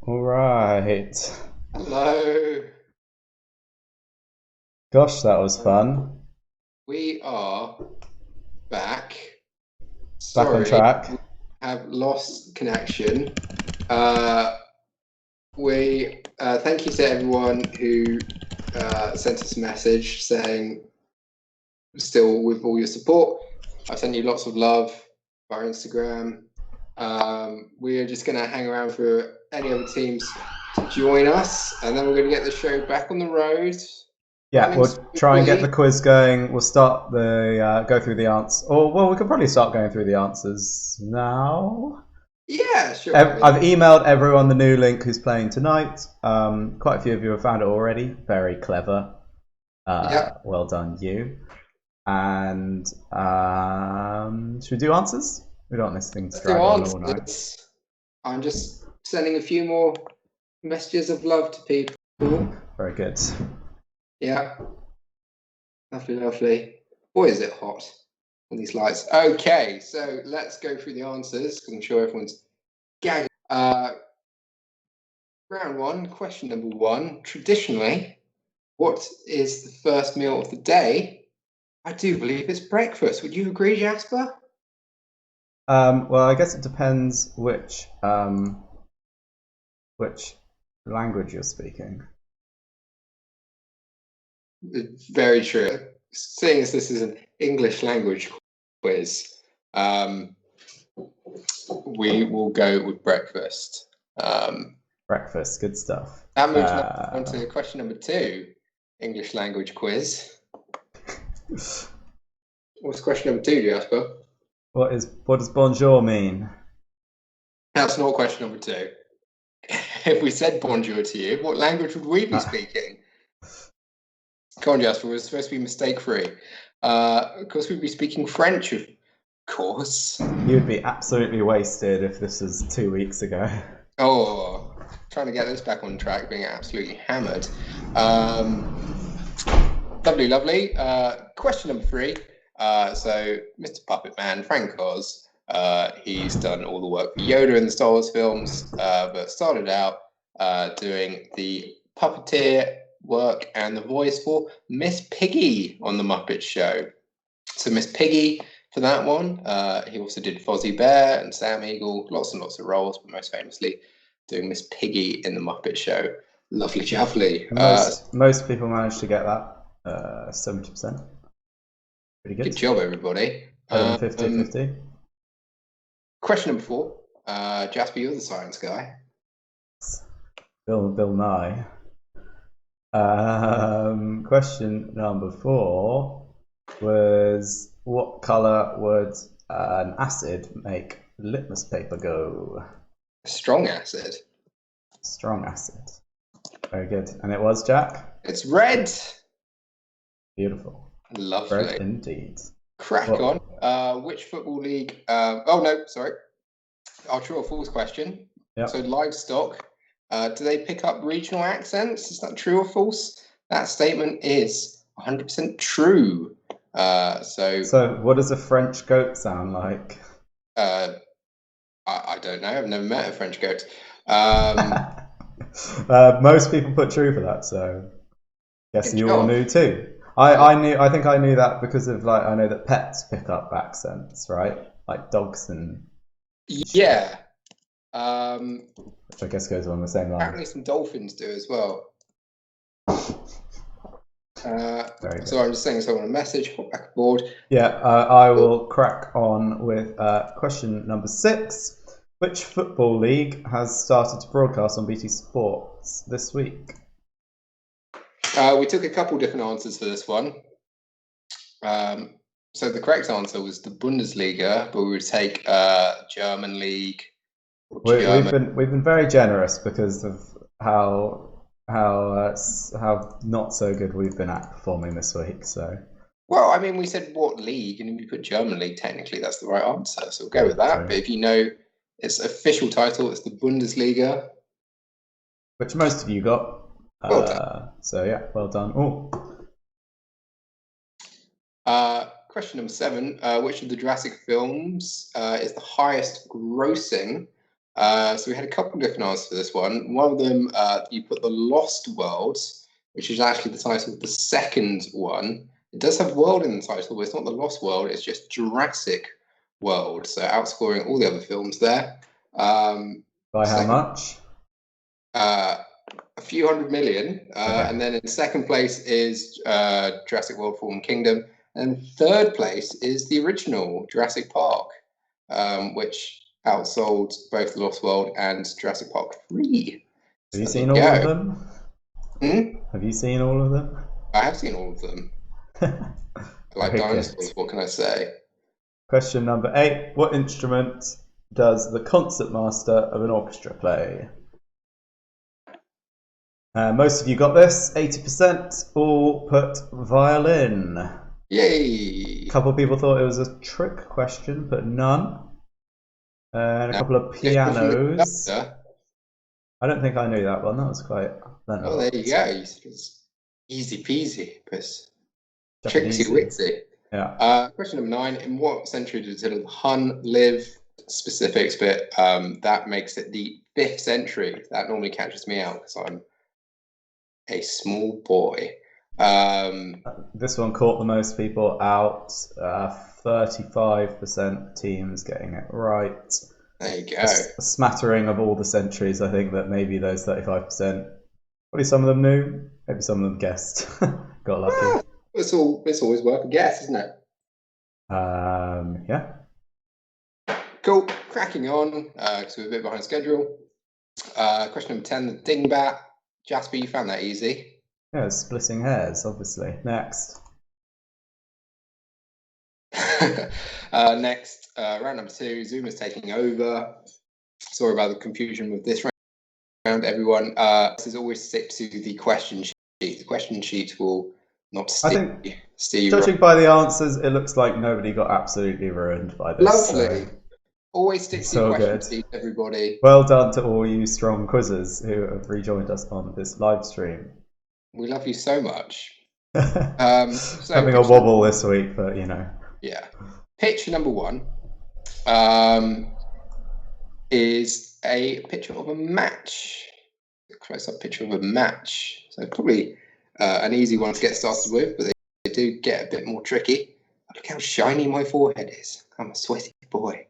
All right. Hello. Gosh, that was fun. We are back. Back on Sorry, we track. have lost connection. Uh, we thank you to everyone who sent us a message saying still with all your support. I send you lots of love via Instagram. We are just going to hang around for any other teams to join us, and then we're going to get the show back on the road, Yeah, running we'll try and get the smoothly. quiz going. We'll start the go through the answers. Or well, we could probably start going through the answers now. Yeah, sure. I I've mean, emailed everyone the new link who's playing tonight. Quite a few of you have found it already. Very clever. yeah. Well done, you. And should we do answers? We don't want this thing to Let's do drag on all night. answers. I'm just sending a few more messages of love to people. Very good. Yeah, lovely, lovely. Boy, is it hot on these lights. Okay, so let's go through the answers because I'm sure everyone's gagging. Round one, question number one. Traditionally, what is the first meal of the day? I do believe it's breakfast. Would you agree, Jasper? Well, I guess it depends which language you're speaking. Very true. Seeing as this is an English language quiz, we will go with breakfast. Breakfast, good stuff. That moves on to question number two, English language quiz. What's question number two, Jasper? what does bonjour mean? That's not question number two. If we said bonjour to you, what language would we be speaking? Come on, Jasper, we're supposed to be mistake-free. Of course, we'd be speaking French, of course. You'd be absolutely wasted if this was 2 weeks ago. Oh, trying to get this back on track, being absolutely hammered. Lovely, lovely. Question number three. So, Mr. Puppet Man, Frank Oz, he's done all the work for Yoda in the Star Wars films, but started out doing the puppeteer work and the voice for Miss Piggy on The Muppet Show. So, Miss Piggy for that one. He also did Fozzie Bear and Sam Eagle, lots and lots of roles, but most famously doing Miss Piggy in The Muppet Show. Lovely jubbly. Most people manage to get that. 70%. Pretty Good good. job, everybody. Better than 50-50. Question number four. Jasper, you're the science guy. Bill Nye. Question number four was what colour would an acid make litmus paper go? Strong acid. Strong acid. Very good. And it was, Jack? It's red. Beautiful. Lovely. Red indeed. Crack on. Which football league? Oh, no, sorry. Our true or false question. Yep. So, livestock. Do they pick up regional accents? Is that true or false? That statement is 100% true. So, what does a French goat sound like? I don't know. I've never met a French goat. Most people put true for that, so guess you all job. knew too. I knew. I think I knew that because of I know that pets pick up accents, right? Like dogs and yeah. Which I guess goes along the same line. Apparently, some dolphins do as well. So I'm just saying someone a message, hop back aboard. Yeah, I will crack on with question number 6. Which football league has started to broadcast on BT Sports this week? We took a couple different answers for this one. So the correct answer was the Bundesliga, but we would take German league. We've been very generous because of how not so good we've been at performing this week. So, well, I mean, we said what league, and if you put German league, technically that's the right answer. So we'll go with that. True. But if you know its official title, it's the Bundesliga, which most of you got. Well done. So yeah, well done. Question number 7. Which of the Jurassic films is the highest grossing So we had a couple of different answers for this one. One of them, you put The Lost Worlds, which is actually the title of the second one. It does have world in the title, but it's not The Lost World, it's just Jurassic World. So outscoring all the other films there. By how much? A few hundred million. Okay. And then in second place is Jurassic World Fallen Kingdom. And third place is the original Jurassic Park, which outsold both The Lost World and Jurassic Park 3. Have you seen all of them? Have you seen all of them? I have seen all of them. I like dinosaurs, what can I say? Question number 8. What instrument does the concertmaster of an orchestra play? Most of you got this, 80%. All put violin. Yay! A couple of people thought it was a trick question, but none. And a couple of pianos. I don't think I knew that one. That was quite. Oh, there you go. Easy peasy, tricksy witsy. Yeah. Question number 9. In what century did the Hun live? Specifics, but that makes it the 5th century. That normally catches me out because I'm a small boy. This one caught the most people out. 35% teams getting it right. There you go. A smattering of all the centuries. I think that maybe those 35%. Probably some of them knew. Maybe some of them guessed. Got lucky. It's always worth a guess, isn't it? Yeah. Cool. Cracking on. So we're a bit behind schedule. Question number 10. The dingbat. Jasper, you found that easy. Yeah, splitting hairs, obviously. Next. Next, round number 2. Zoom is taking over. Sorry about the confusion with this round, everyone. This is always stick to the question sheet. The question sheet will not steer. I think, judging by the answers, it looks like nobody got absolutely ruined by this. Lovely. So always stick to the question sheet, everybody. Well done to all you strong quizzes who have rejoined us on this live stream. We love you so much. Having a wobble this week, but you know. Yeah. Picture number 1 is a picture of a match. A close-up picture of a match. So probably an easy one to get started with, but they do get a bit more tricky. Look how shiny my forehead is. I'm a sweaty boy.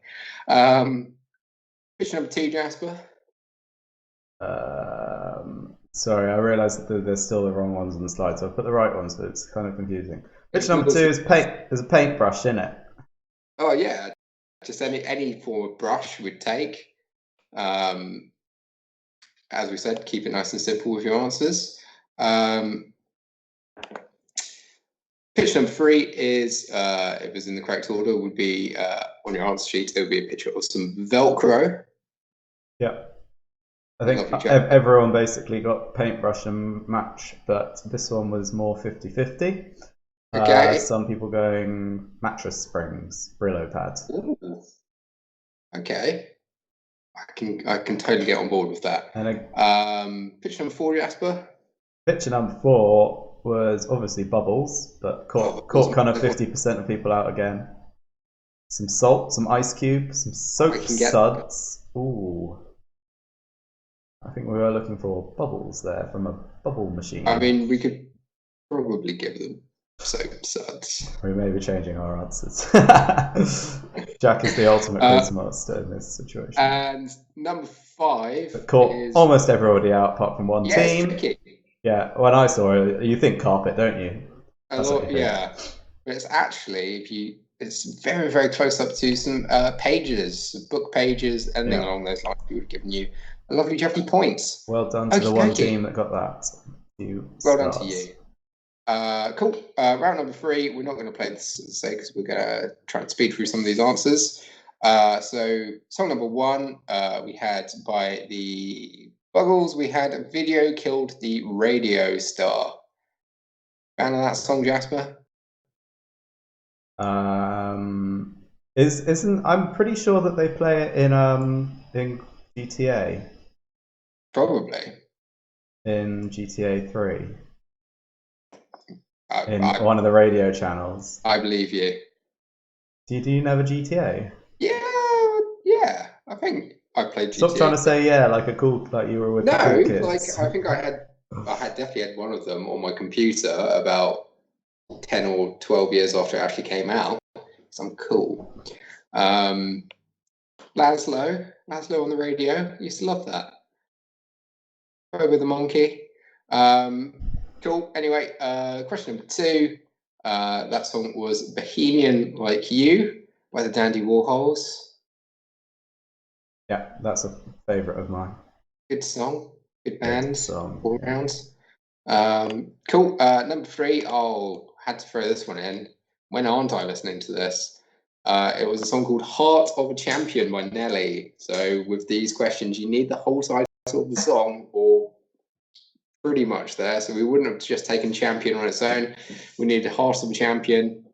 Picture number 2, Jasper. Sorry, I realised that there's still the wrong ones on the slide, so I've put the right ones, but it's kind of confusing. Picture number 2 is paint. There's a paintbrush in it. Oh yeah, just any form of brush would take. As we said, keep it nice and simple with your answers. Picture number 3 is, if it was in the correct order, would be on your answer sheet. There would be a picture of some Velcro. Yeah. I think everyone basically got paintbrush and match, but this one was more 50-50. Okay. Some people going mattress springs, Brillo pads. Ooh. Okay. I can totally get on board with that. And picture number 4, Jasper. Picture number 4 was obviously bubbles, but caught kind of 50% of people out again. Some salt, some ice cubes, some soap suds. Ooh. I think we were looking for bubbles there from a bubble machine. I mean, we could probably give them soap suds. We may be changing our answers. Jack is the ultimate quiz master in this situation. And number 5 caught almost everybody out apart from one team. Tricky. Yeah, when I saw it, you think carpet, don't you? Yeah, but it's actually it's very, very close up to some pages, book pages, anything along those lines. We would have given you a lovely jubbly points. Well done to the one team that got that. Well done to you. Cool. Round number 3. We're not going to play this at the sake because we're going to try and speed through some of these answers. So song number 1, we had by the Buggles. We had "A Video Killed the Radio Star." Fan of that song, Jasper? Isn't I'm pretty sure that they play it in GTA. Probably. In GTA 3. In one of the radio channels. I believe you. Do you know the GTA? Yeah. I think I played Stop GTA. trying to say like a cool, like you were with the cool kids. Like I think I had definitely had one of them on my computer about 10 or 12 years after it actually came out. So I'm cool. Laszlo on the radio. Used to love that. Over the monkey. Cool. Anyway, question number 2. That song was Bohemian Like You by the Dandy Warhols. Yeah, that's a favourite of mine. Good song. Good band. Good song. All round. Cool. Number 3. Oh, had to throw this one in. When aren't I listening to this? It was a song called Heart of a Champion by Nelly. So with these questions, you need the whole title of the song or pretty much there. So we wouldn't have just taken Champion on its own. We needed Heart of a Champion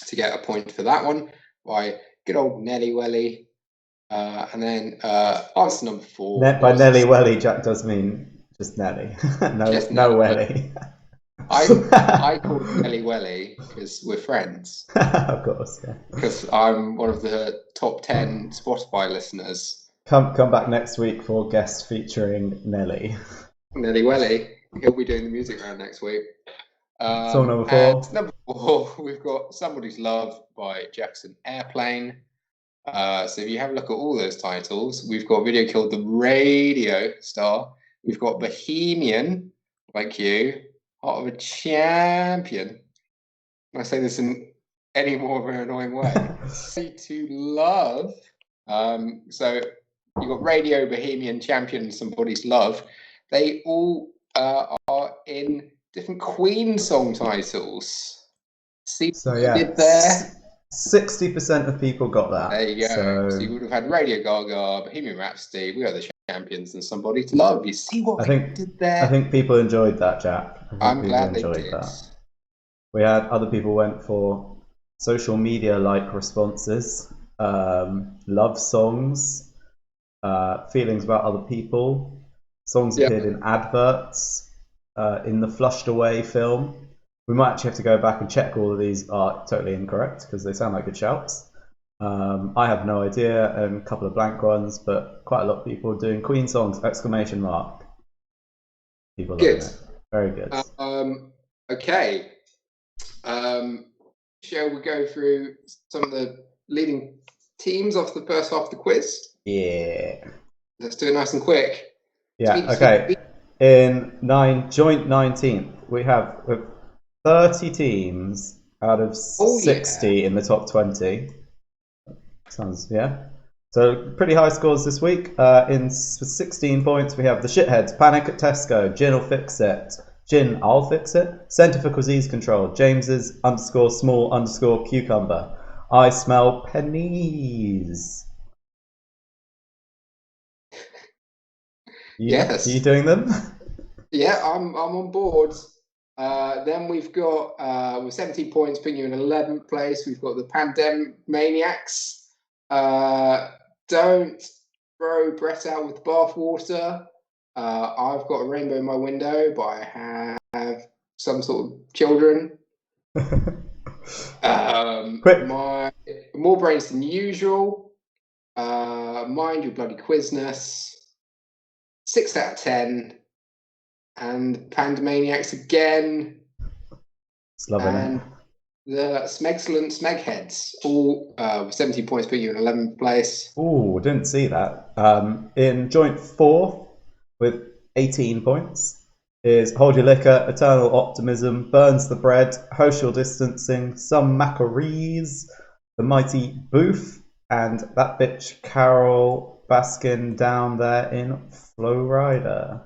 to get a point for that one by good old Nelly Welly. And then answer number 4. By Nelly Welly, Jack does mean just Nelly. no Welly. I call it Nelly Welly because we're friends. Of course, yeah. Because I'm one of the top 10 Spotify listeners. Come back next week for guest featuring Nelly. Nelly Welly. He'll be doing the music round next week. Song number 4. Number 4, we've got Somebody's Love by Jackson Airplane. So if you have a look at all those titles, we've got a video called The Radio Star. We've got Bohemian Like You, Heart of a Champion. Can I say this in any more of an annoying way? To Love. So you've got Radio, Bohemian, Champion, Somebody's Love. They all are in different Queen song titles. See what you did there? 60% of people got that. There you go. So you would have had Radio Gaga, Bohemian Rhapsody, We Are the Champions, and Somebody to Love. You see what I did there? I think people enjoyed that, Jack. I'm glad they did. We had other people went for social media-like responses, love songs, feelings about other people, songs appeared in adverts, in the Flushed Away film. We might actually have to go back and check all of these are totally incorrect because they sound like good shouts. I have no idea, and a couple of blank ones, but quite a lot of people doing Queen songs, exclamation mark. People loving it. Very good. Okay. Shall we go through some of the leading teams off the first half of the quiz? Yeah. Let's do it nice and quick. Yeah, okay. In joint 19th, we have 30 teams out of 60 in the top 20. Sounds, yeah. So pretty high scores this week. In 16 points, we have the Shitheads, Panic at Tesco, Gin will fix it, Gin, I'll fix it, Centre for Cuisine Control, James's _small_ cucumber, I smell pennies. Yes. Are you doing them? Yeah, I'm on board. Then we've got with 17 points, putting you in 11th place. We've got the Pandemic Maniacs. Don't throw Brett out with the bathwater. I've got a rainbow in my window, but I have some sort of children. More brains than usual. Mind your bloody quizness. 6 out of 10. And Pandemaniacs again. It's loving it. The Smegslent Smegheads, all with 17 points, put you in 11th place. Oh, didn't see that. In joint 4th with 18 points is Hold Your Liquor, Eternal Optimism, Burns the Bread, Social Distancing, Some Macarees, The Mighty Booth, and that bitch Carol Baskin down there in Flowrider.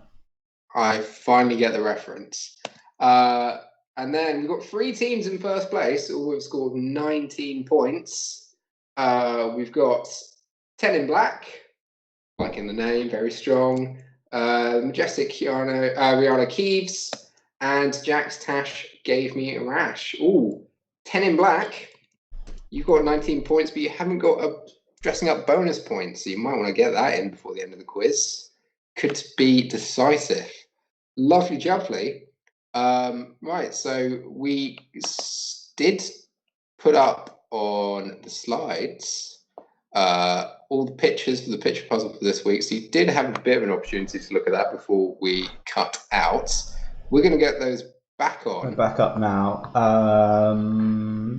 I finally get the reference. And then we've got 3 teams in first place, all have scored 19 points. We've got 10 in black, like in the name, very strong. Majestic Rihanna Keeves, and Jack's Tash Gave Me a Rash. Ooh, 10 in black. You've got 19 points, but you haven't got a dressing up bonus point, so you might want to get that in before the end of the quiz. Could be decisive. Lovely jubbly. Right, so we did put up on the slides all the pictures for the picture puzzle for this week. So you did have a bit of an opportunity to look at that before we cut out. We're going to get those back on. We're back up now.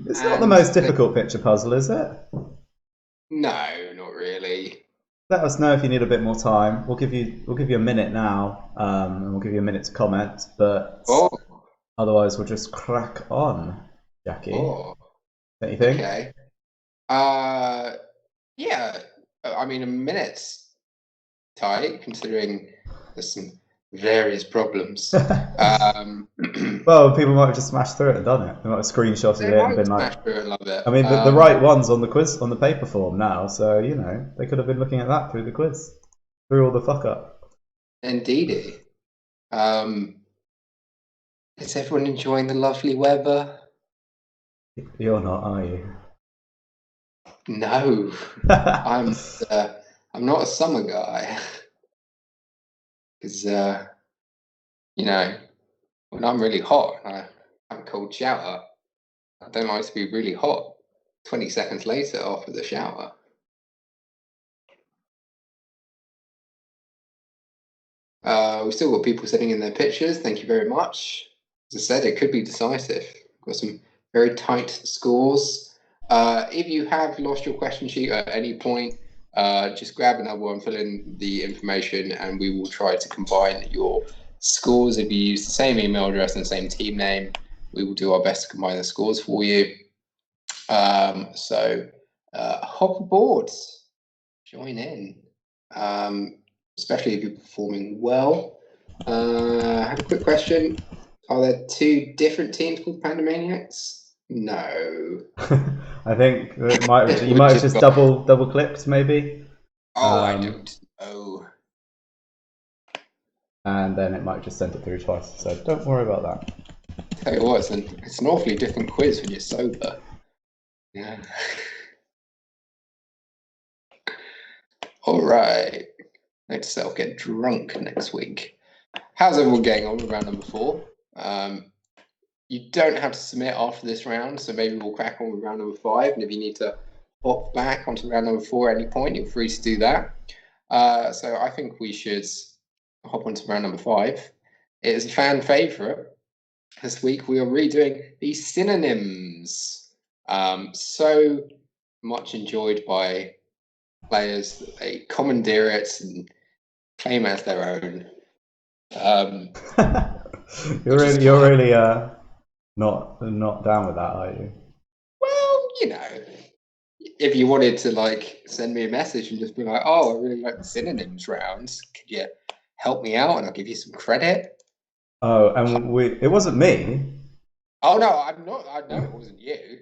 It's not the most difficult picture puzzle, is it? No, not really. Let us know if you need a bit more time. We'll give you a minute now, and we'll give you a minute to comment. But otherwise, we'll just crack on, Jackie. Don't you think? Okay. Yeah. I mean, a minute's tight, considering there's some various problems. Well, people might have just smashed through it and done it. They might have screenshotted it and been like, through it and love it. I mean, the right one's on the quiz, on the paper form now, so, you know, they could have been looking at that through the quiz, through all the fuck up. Indeedy. Is everyone enjoying the lovely weather? You're not, are you? No. I'm not a summer guy. Because, you know, when I'm really hot and I have a cold shower, I don't like to be really hot 20 seconds later after the shower. We've still got people sending in their pictures. Thank you very much. As I said, it could be decisive. We've got some very tight scores. If you have lost your question sheet at any point, just grab another one, fill in the information, and we will try to combine your scores. If you use the same email address and the same team name, we will do our best to combine the scores for you. So hop aboard, join in, especially if you're performing well. I have a quick question. Are there two different teams called Pandamaniacs? No. I think you might have just double clicked maybe. Oh, I don't. Oh. And then it might just send it through twice. So don't worry about that. Tell you what, it's an awfully different quiz when you're sober. Yeah. All right. Note to self, get drunk next week. How's everyone getting on with round number 4? You don't have to submit after this round, so maybe we'll crack on with round number 5. And if you need to hop back onto round number 4 at any point, you're free to do that. So I think we should hop onto round number 5. It is a fan favourite. This week we are redoing the synonyms. So much enjoyed by players that they commandeer it and claim as their own. You're really not down with that, are you? Well, you know, if you wanted to like send me a message and just be like, "Oh, I really like the synonyms rounds. Could you help me out and I'll give you some credit?" Oh, and it wasn't me. Oh no, I'm not. I know it wasn't you.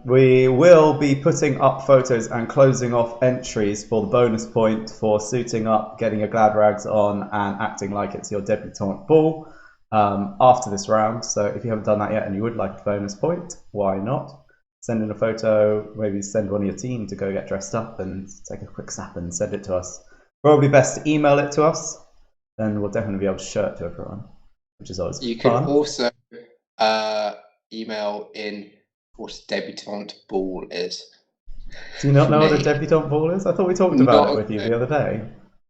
We will be putting up photos and closing off entries for the bonus point for suiting up, getting your glad rags on, and acting like it's your debutante ball after this round. So if you haven't done that yet and you would like a bonus point, why not? Send in a photo, maybe send one of your team to go get dressed up and take a quick snap and send it to us. Probably best to email it to us, then we'll definitely be able to show it to everyone, which is always fun. You can also email in what a debutante ball is. Do you not know what a debutante ball is? I thought we talked about it with you the other day.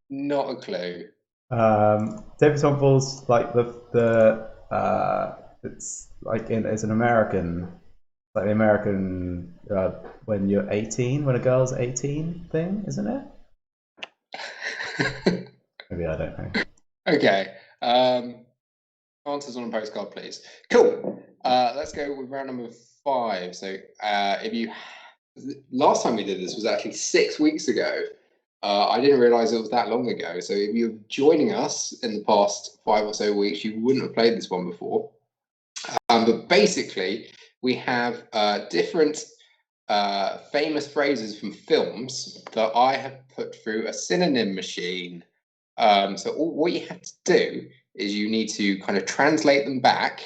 Not a clue. Debutante balls like it's like it's an American, like the American when you're 18, when a girl's 18 thing, isn't it? Maybe I don't know. Okay. Answers on a postcard, please. Cool. Let's go with round number 5. So last time we did this was actually 6 weeks ago. I didn't realize it was that long ago. So if you're joining us in the past 5 or so weeks, you wouldn't have played this one before. But basically, we have different famous phrases from films that I have put through a synonym machine. So what you have to do is you need to kind of translate them back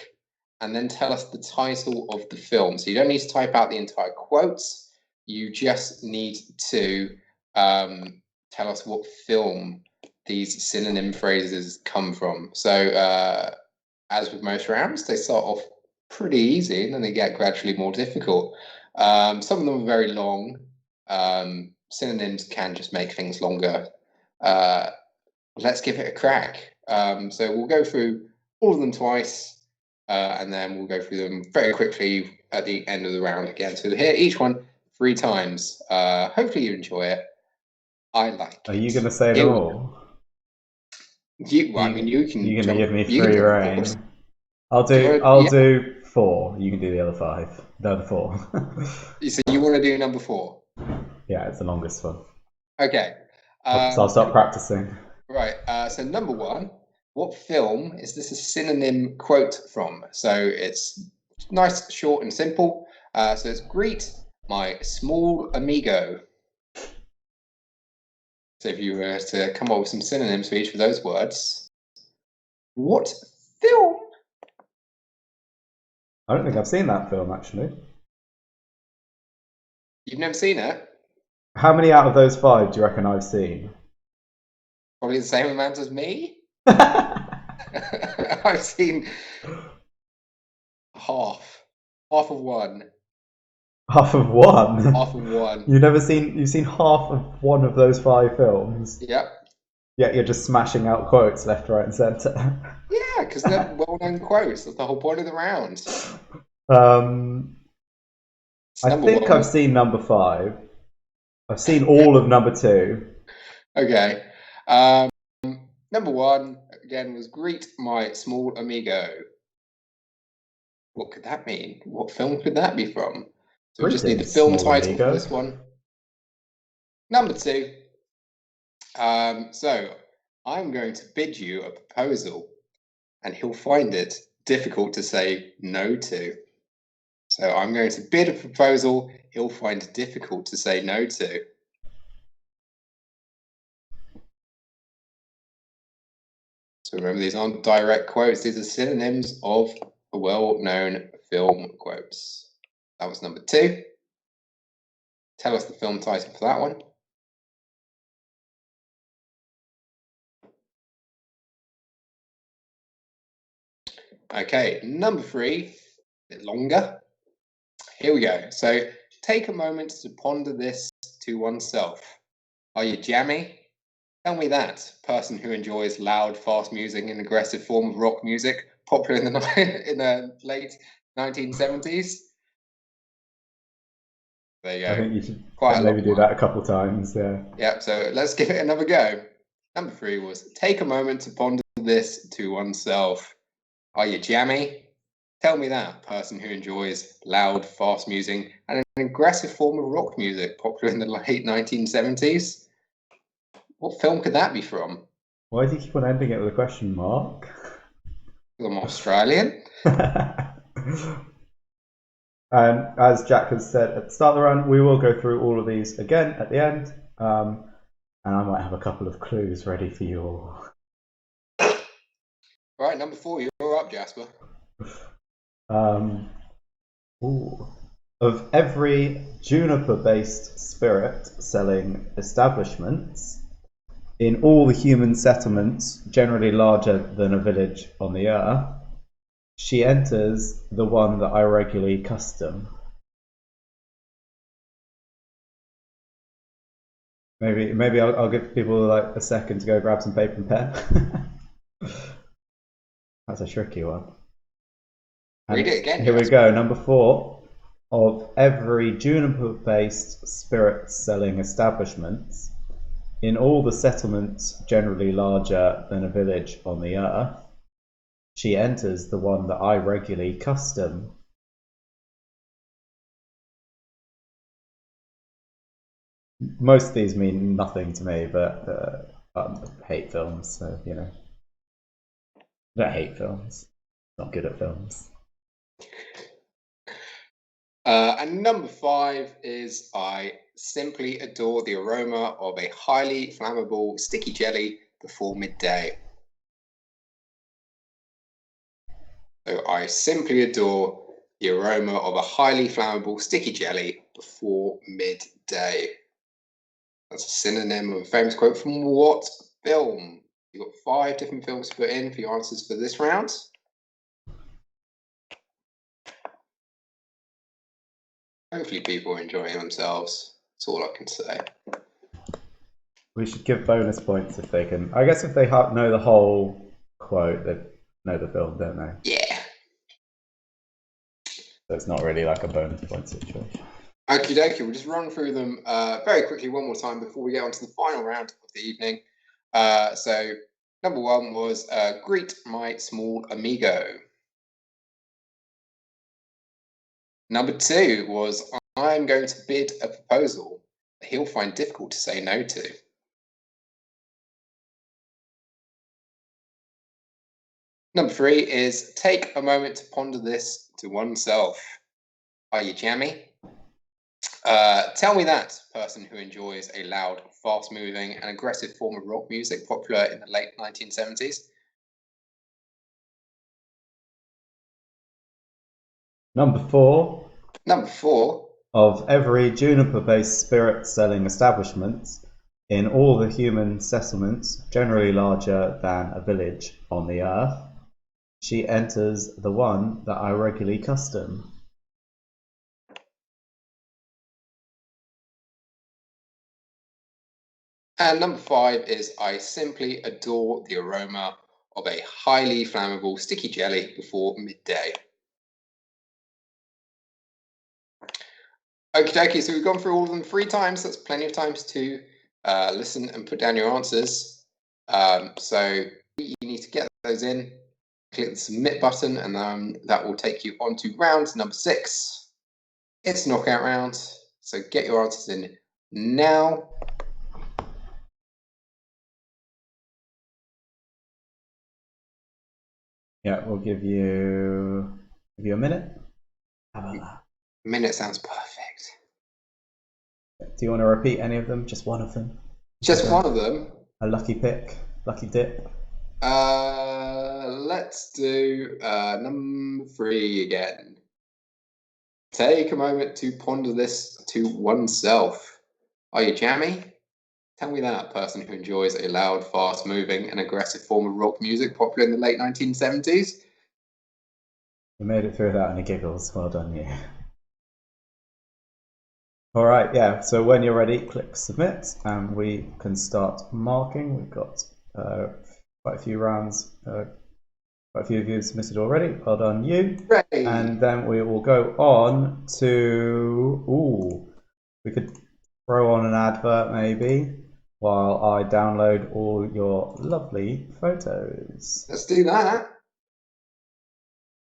and then tell us the title of the film. So you don't need to type out the entire quotes. You just need to tell us what film these synonym phrases come from. So as with most rounds, they start off pretty easy and then they get gradually more difficult. Some of them are very long. Synonyms can just make things longer. Let's give it a crack. So we'll go through all of them twice, and then we'll go through them very quickly at the end of the round again. So hear each one 3 times. Hopefully you enjoy it. I like it. Are you going to say them all? You can. You're going to give me you free can reign. I'll do 4. You can do the other 5. No, the 4. So you want to do number 4? Yeah, it's the longest one. Okay. So I'll start practicing. Right. So number 1, what film is this a synonym quote from? So it's nice, short, and simple. So it's greet my small amigo. So if you were to come up with some synonyms for each of those words, what film? I don't think I've seen that film, actually. You've never seen it? How many out of those 5 do you reckon I've seen? Probably the same amount as me. I've seen half of one. Half of one? Half of one. You've seen half of one of those 5 films? Yep. Yet you're just smashing out quotes left, right, and centre. Yeah, because they're well-known quotes. That's the whole point of the round. I think I've seen number 5. I've seen all of number 2. Okay. Number 1, again, was greet my small amigo. What could that mean? What film could that be from? So we just need the film title for this one. Number 2. So I'm going to bid you a proposal, and he'll find it difficult to say no to. So I'm going to bid a proposal he'll find it difficult to say no to. So remember, these aren't direct quotes. These are synonyms of well-known film quotes. That was number 2. Tell us the film title for that one. Okay, number 3, a bit longer. Here we go. So take a moment to ponder this to oneself. Are you jammy? Tell me that, person who enjoys loud, fast music and aggressive form of rock music, popular in the late 1970s. There you go. I think you should maybe do that a couple times. Yeah. Yeah. So let's give it another go. Number 3 was take a moment to ponder this to oneself. Are you jammy? Tell me that, person who enjoys loud, fast music and an aggressive form of rock music, popular in the late 1970s. What film could that be from? Why do you keep on ending it with a question mark? Because I'm Australian. And as Jack has said at the start of the run, we will go through all of these again at the end. And I might have a couple of clues ready for you all. Right, number 4, you're up, Jasper. Of every juniper-based spirit selling establishments in all the human settlements, generally larger than a village on the earth, she enters the one that I regularly custom. Maybe I'll give people like a second to go grab some paper and pen. That's a tricky one. Read it again. Here we go. Number 4. Of every juniper-based spirit selling establishments in all the settlements generally larger than a village on the earth, she enters the one that I regularly custom. Most of these mean nothing to me, but I hate films, so you know. I don't hate films. I'm not good at films. And number 5 is I simply adore the aroma of a highly flammable sticky jelly before midday. So I simply adore the aroma of a highly flammable sticky jelly before midday. That's a synonym of a famous quote from what film? You've got 5 different films to put in for your answers for this round. Hopefully people are enjoying themselves. That's all I can say. We should give bonus points if they can. I guess if they know the whole quote, they know the film, don't they? Yeah. So it's not really like a bonus point situation. Okie dokie, we'll just run through them very quickly one more time before we get on to the final round of the evening. So, number one was Greet My Small Amigo. Number two was I'm going to bid a proposal that he'll find difficult to say no to. Number three is take a moment to ponder this to oneself. Are you jammy? Tell me that, person who enjoys a loud, fast-moving and aggressive form of rock music popular in the late 1970s. Number four. Number four. Of every juniper-based spirit-selling establishment in all the human settlements, generally larger than a village on the earth, she enters the one that I regularly custom. And number five is I simply adore the aroma of a highly flammable sticky jelly before midday. Okie dokie, so we've gone through all of them 3 times. That's plenty of times to listen and put down your answers. So you need to get those in, click the submit button, and then that will take you on to round number 6. It's knockout round, so get your answers in now. Yeah, we'll give you a minute. How about that? Minute sounds perfect. Do you want to repeat any of them? Just one of them? Just one of them? A lucky pick? Lucky dip? Let's do number 3 again. Take a moment to ponder this to oneself. Are you jammy? Tell me that, person who enjoys a loud, fast-moving and aggressive form of rock music popular in the late 1970s. You made it through without any giggles. Well done, you. All right, yeah, so when you're ready, click submit and we can start marking. We've got quite a few rounds, quite a few of you submitted already. Well done, you. Great. And then we will go on to, we could throw on an advert maybe while I download all your lovely photos. Let's do that.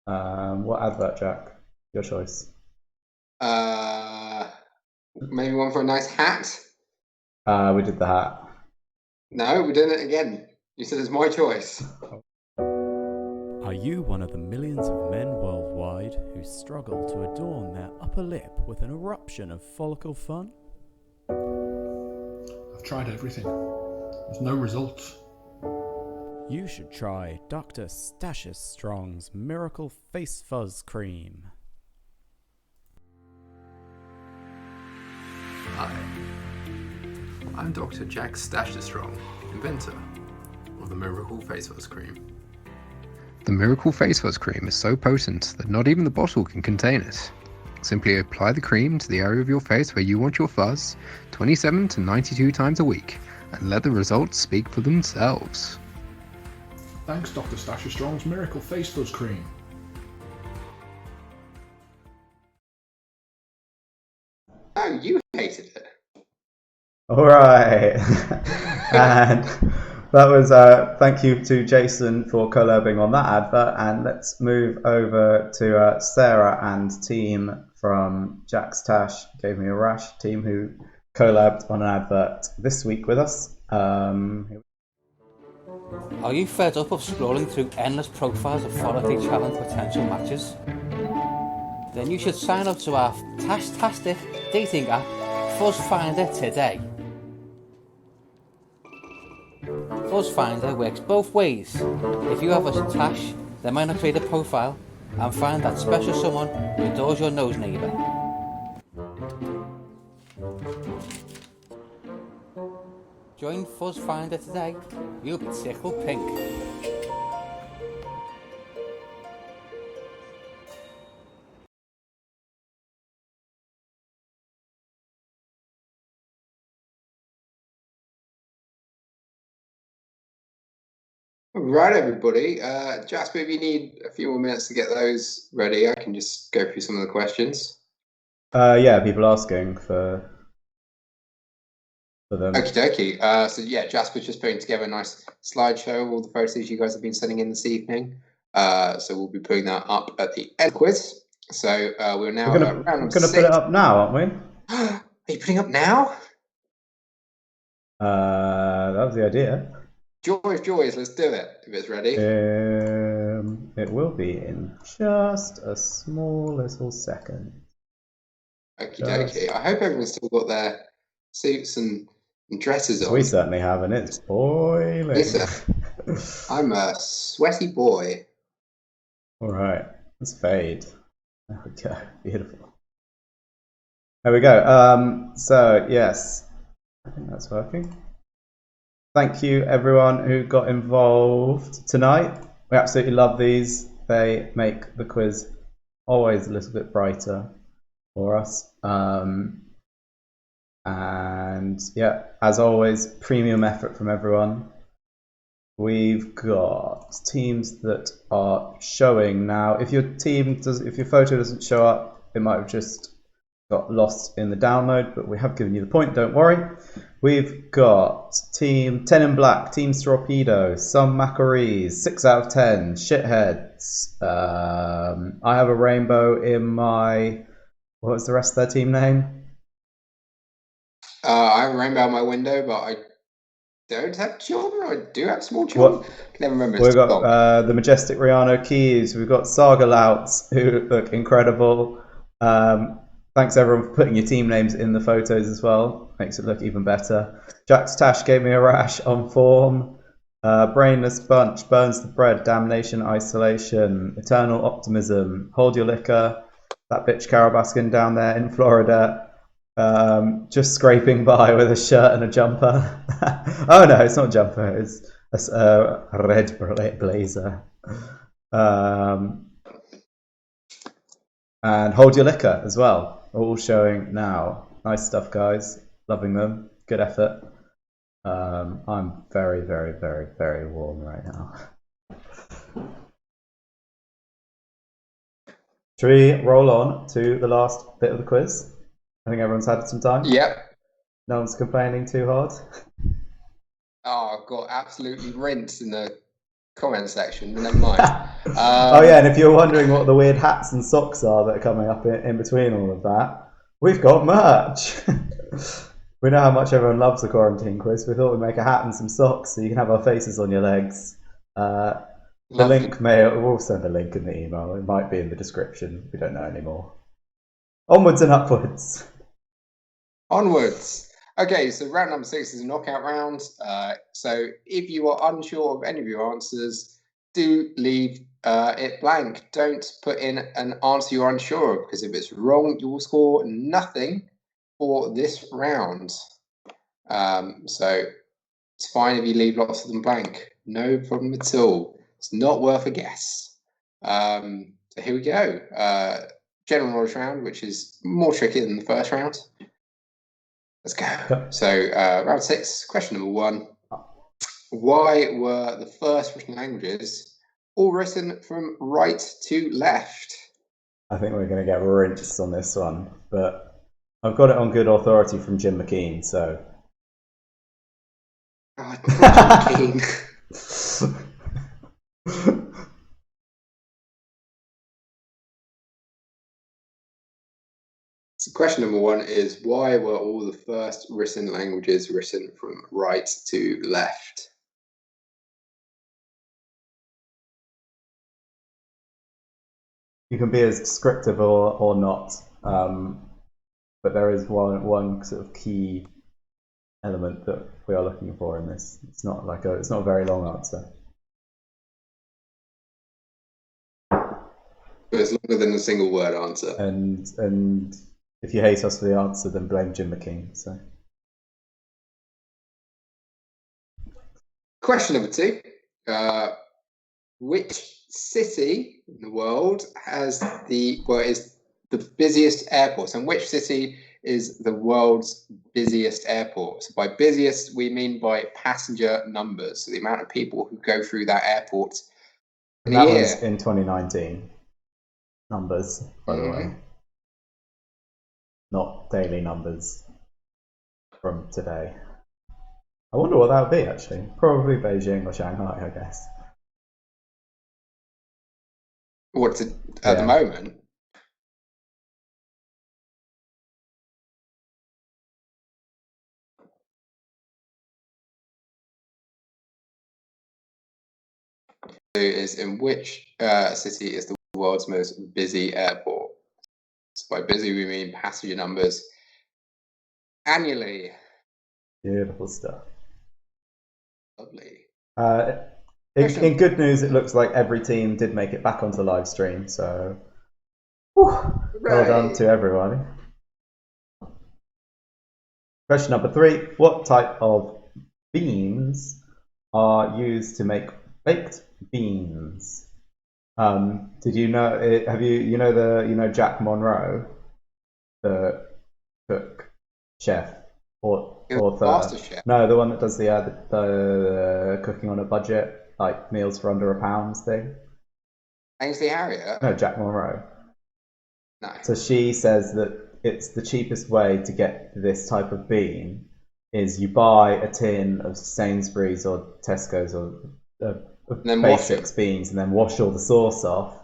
What advert, Jack? Your choice. Maybe one for a nice hat? We did the hat. No, we're doing it again. You said it's my choice. Are you one of the millions of men worldwide who struggle to adorn their upper lip with an eruption of follicle fun? I've tried everything. There's no results. You should try Dr. Stashis Strong's Miracle Face Fuzz Cream. Hi, I'm Dr. Jack Stashis-Strong, inventor of the Miracle Face Fuzz Cream. The Miracle Face Fuzz Cream is so potent that not even the bottle can contain it. Simply apply the cream to the area of your face where you want your fuzz 27 to 92 times a week and let the results speak for themselves. Thanks, Dr. Stashis-Strong's Miracle Face Fuzz Cream. Oh, you hated it. All right. And that was thank you to Jason for collabing on that advert, and let's move over to Sarah and team from Jack's Tash Gave Me a Rash team who collabed on an advert this week with us. Are you fed up of scrolling through endless profiles of follically challenged potential matches? Then you should sign up to our tastic dating app, Fuzz Finder, today. Fuzz Finder works both ways. If you have a tash, then why not create a profile and find that special someone who adores your nose neighbour. Join Fuzz Finder today. You'll be tickled pink. All right, everybody. Jasper, if you need a few more minutes to get those ready, I can just go through some of the questions. Yeah, people asking for them. Okie dokie. So yeah, Jasper's just putting together a nice slideshow of all the photos you guys have been sending in this evening. So we'll be putting that up at the end of the quiz. So we're now at round number 6. We're going to put it up now, aren't we? Are you putting up now? That was the idea. Joys, let's do it if it's ready. It will be in just a small little second. Okie dokie. I hope everyone's still got their suits and dresses on. We certainly have, and it's boiling. I'm a sweaty boy. All right, let's fade. There we go. Beautiful. There we go. So yes, I think that's working. Thank you everyone who got involved tonight. We absolutely love these. They make the quiz always a little bit brighter for us. And yeah, as always, premium effort from everyone. We've got teams that are showing now. If your photo doesn't show up, it might have just got lost in the download, but we have given you the point, don't worry. We've got team 10 in black, team Torpedo, some Macarees, 6 out of 10, shitheads. I have a rainbow in my, what was the rest of their team name? I have a rainbow in my window, but I don't have children. I do have small children. I can never remember. We've got the majestic Rihanna Keys. We've got Saga Louts, who look incredible. Thanks everyone for putting your team names in the photos as well. Makes it look even better. Jax Tash gave me a rash on form. Brainless Bunch, Burns the Bread, Damnation Isolation, Eternal Optimism, Hold Your Liquor, that bitch Carol Baskin down there in Florida. Just scraping by with a shirt and a jumper. Oh no, it's not a jumper, it's a red blazer. And Hold Your Liquor as well. All showing now. Nice stuff, guys. Loving them. Good effort. I'm very, very, very, very warm right now. Should we roll on to the last bit of the quiz? I think everyone's had some time. Yep. No one's complaining too hard. Oh, I've got absolutely rinsed in the comment section, but never mind. Oh yeah, and if you're wondering what the weird hats and socks are that are coming up in between all of that, we've got merch. We know how much everyone loves the quarantine quiz. We thought we'd make a hat and some socks so you can have our faces on your legs. The link we'll send a link in the email. It might be in the description. We don't know anymore. Onwards and upwards. Onwards. Okay, so round number 6 is a knockout round. So if you are unsure of any of your answers, do leave it blank. Don't put in an answer you're unsure of, because if it's wrong, you will score nothing for this round. So it's fine if you leave lots of them blank. No problem at all. It's not worth a guess. So here we go. General knowledge round, which is more tricky than the first round. Let's go. Yep. So round 6, question number 1. Why were the first written languages all written from right to left? I think we're going to get rinsed on this one, but I've got it on good authority from Jim McKean, so... Oh, Jim McKean. So question number 1 is, why were all the first written languages written from right to left? You can be as descriptive or not, but there is one sort of key element that we are looking for in this. It's not a very long answer. It's longer than a single word answer. And if you hate us for the answer, then blame Jim McKean. So. Question number 2. Which city in the world has is the busiest airport? And which city is the world's busiest airport? So by busiest, we mean by passenger numbers. So the amount of people who go through that airport in a year. That was in 2019 numbers, by the way. Not daily numbers from today. I wonder what that would be, actually. Probably Beijing or Shanghai, I guess. What's it at the moment? Is in which city is the world's most busy airport? So by busy, we mean passenger numbers annually. Beautiful stuff. Lovely. In good news, it looks like every team did make it back onto the live stream, so well done to everyone. Question number 3. What type of beans are used to make baked beans? Did you know? Have you know Jack Monroe, the cook, chef, author? Chef. No, the one that does the cooking on a budget, like meals for under £1 thing. Ainsley Harriott? No, Jack Monroe. No. So she says that it's the cheapest way to get this type of bean is you buy a tin of Sainsbury's or Tesco's or basics beans and then wash all the sauce off,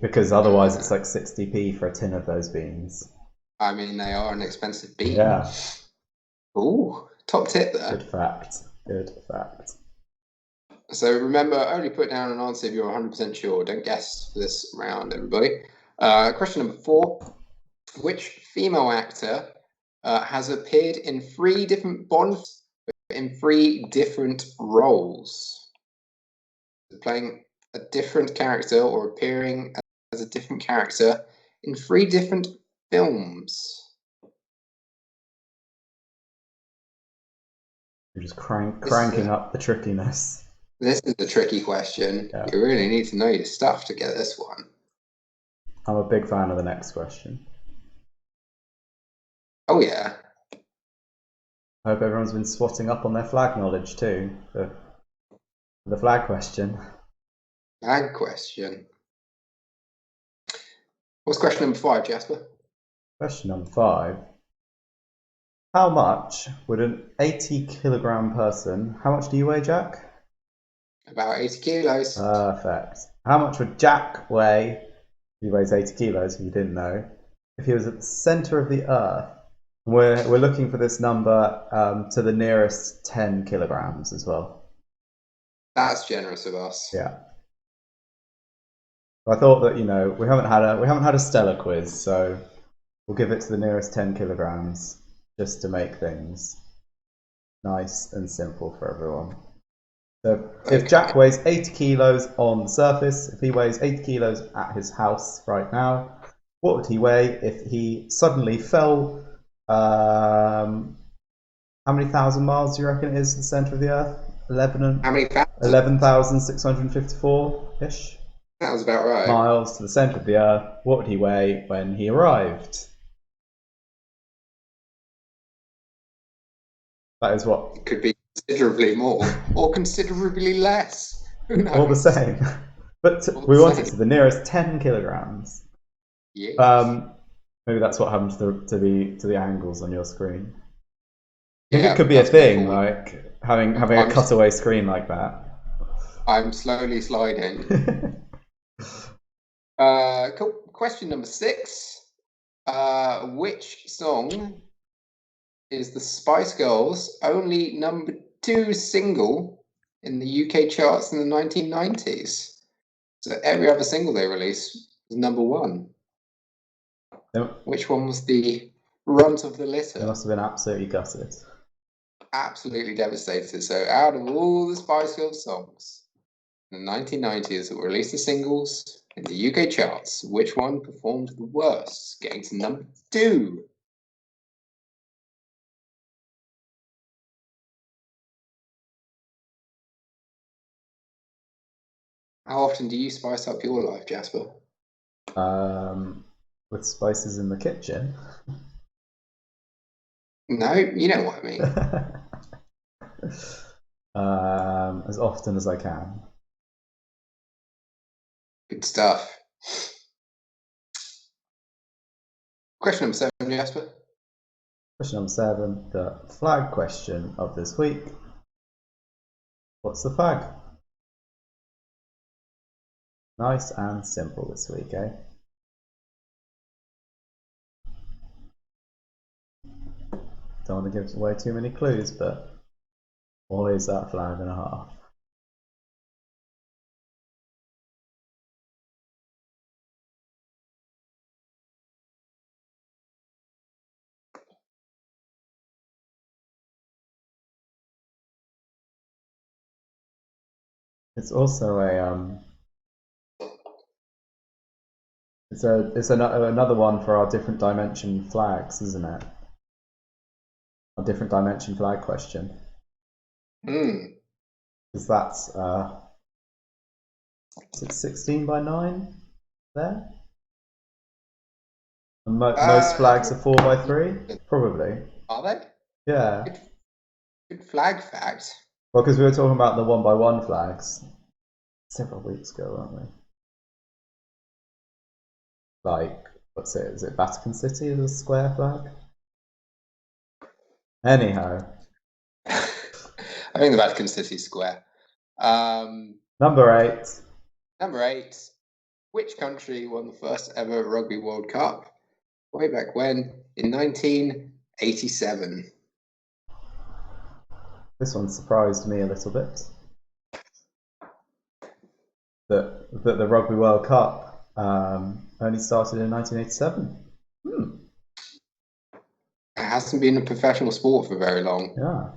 because otherwise it's like 60p for a tin of those beans. I mean, they are an expensive bean. Yeah. Ooh, top tip there. Good fact. Good fact. So remember, only put down an answer if you're 100% sure. Don't guess for this round, everybody. Question number 4. Which female actor has appeared in 3 different Bonds in 3 different roles? Playing a different character or appearing as a different character in 3 different films. You're just cranking up the trickiness. This is a tricky question. Yeah. You really need to know your stuff to get this one. I'm a big fan of the next question. Oh, yeah. I hope everyone's been swatting up on their flag knowledge too, for the flag question. Flag question. What's question number 5, Jasper? Question number 5. How much would an 80-kilogram person, how much do you weigh, Jack? About 80 kilos. Perfect. How much would Jack weigh, he weighs 80 kilos if you didn't know, if he was at the centre of the earth? We're looking for this number to the nearest 10 kilograms as well. That's generous of us. Yeah. I thought that, we haven't had a stellar quiz, so we'll give it to the nearest 10 kilograms just to make things nice and simple for everyone. So if Jack weighs 80 kilos on the surface, if he weighs 80 kilos at his house right now, what would he weigh if he suddenly fell? How many thousand miles do you reckon it is to the centre of the Earth? 11,654-ish? That was about right. Miles to the centre of the Earth. What would he weigh when he arrived? That is what? It could be considerably more or considerably less. Who knows? All the same. But we want it to the nearest 10 kilograms. Yes. Maybe that's what happened to the angles on your screen. Yeah, it could be a thing, like having a cutaway screen like that. I'm slowly sliding. Cool. Question number 6. Which song is the Spice Girls' only number 2 single in the UK charts in the 1990s? So every other single they released was number 1. Which one was the runt of the litter? They must have been absolutely gutted. Absolutely devastated. So out of all the Spice Girls songs in the 1990s that were released as singles in the UK charts, which one performed the worst, getting to number 2? How often do you spice up your life, Jasper? With spices in the kitchen. No, you know what I mean. As often as I can. Good stuff. Question number 7, Jasper. Question number 7, the flag question of this week. What's the flag? Nice and simple this week, eh? Don't want to give away too many clues, but what is that flag and a half? It's also a it's another one for our different dimension flags, isn't it? A different dimension flag question. Because that's is it 16 by 9 there? And most flags are 4 by 3, probably. Are they? Yeah. Good flag fact. Well, because we were talking about the 1 by 1 flags several weeks ago, weren't we? Like, what's it? Is it Vatican City as a square flag? Anyhow. I think the Vatican City Square. Number 8. Number 8. Which country won the first ever Rugby World Cup? Way back when? In 1987. This one surprised me a little bit. That the Rugby World Cup only started in 1987. It hasn't been a professional sport for very long. Yeah.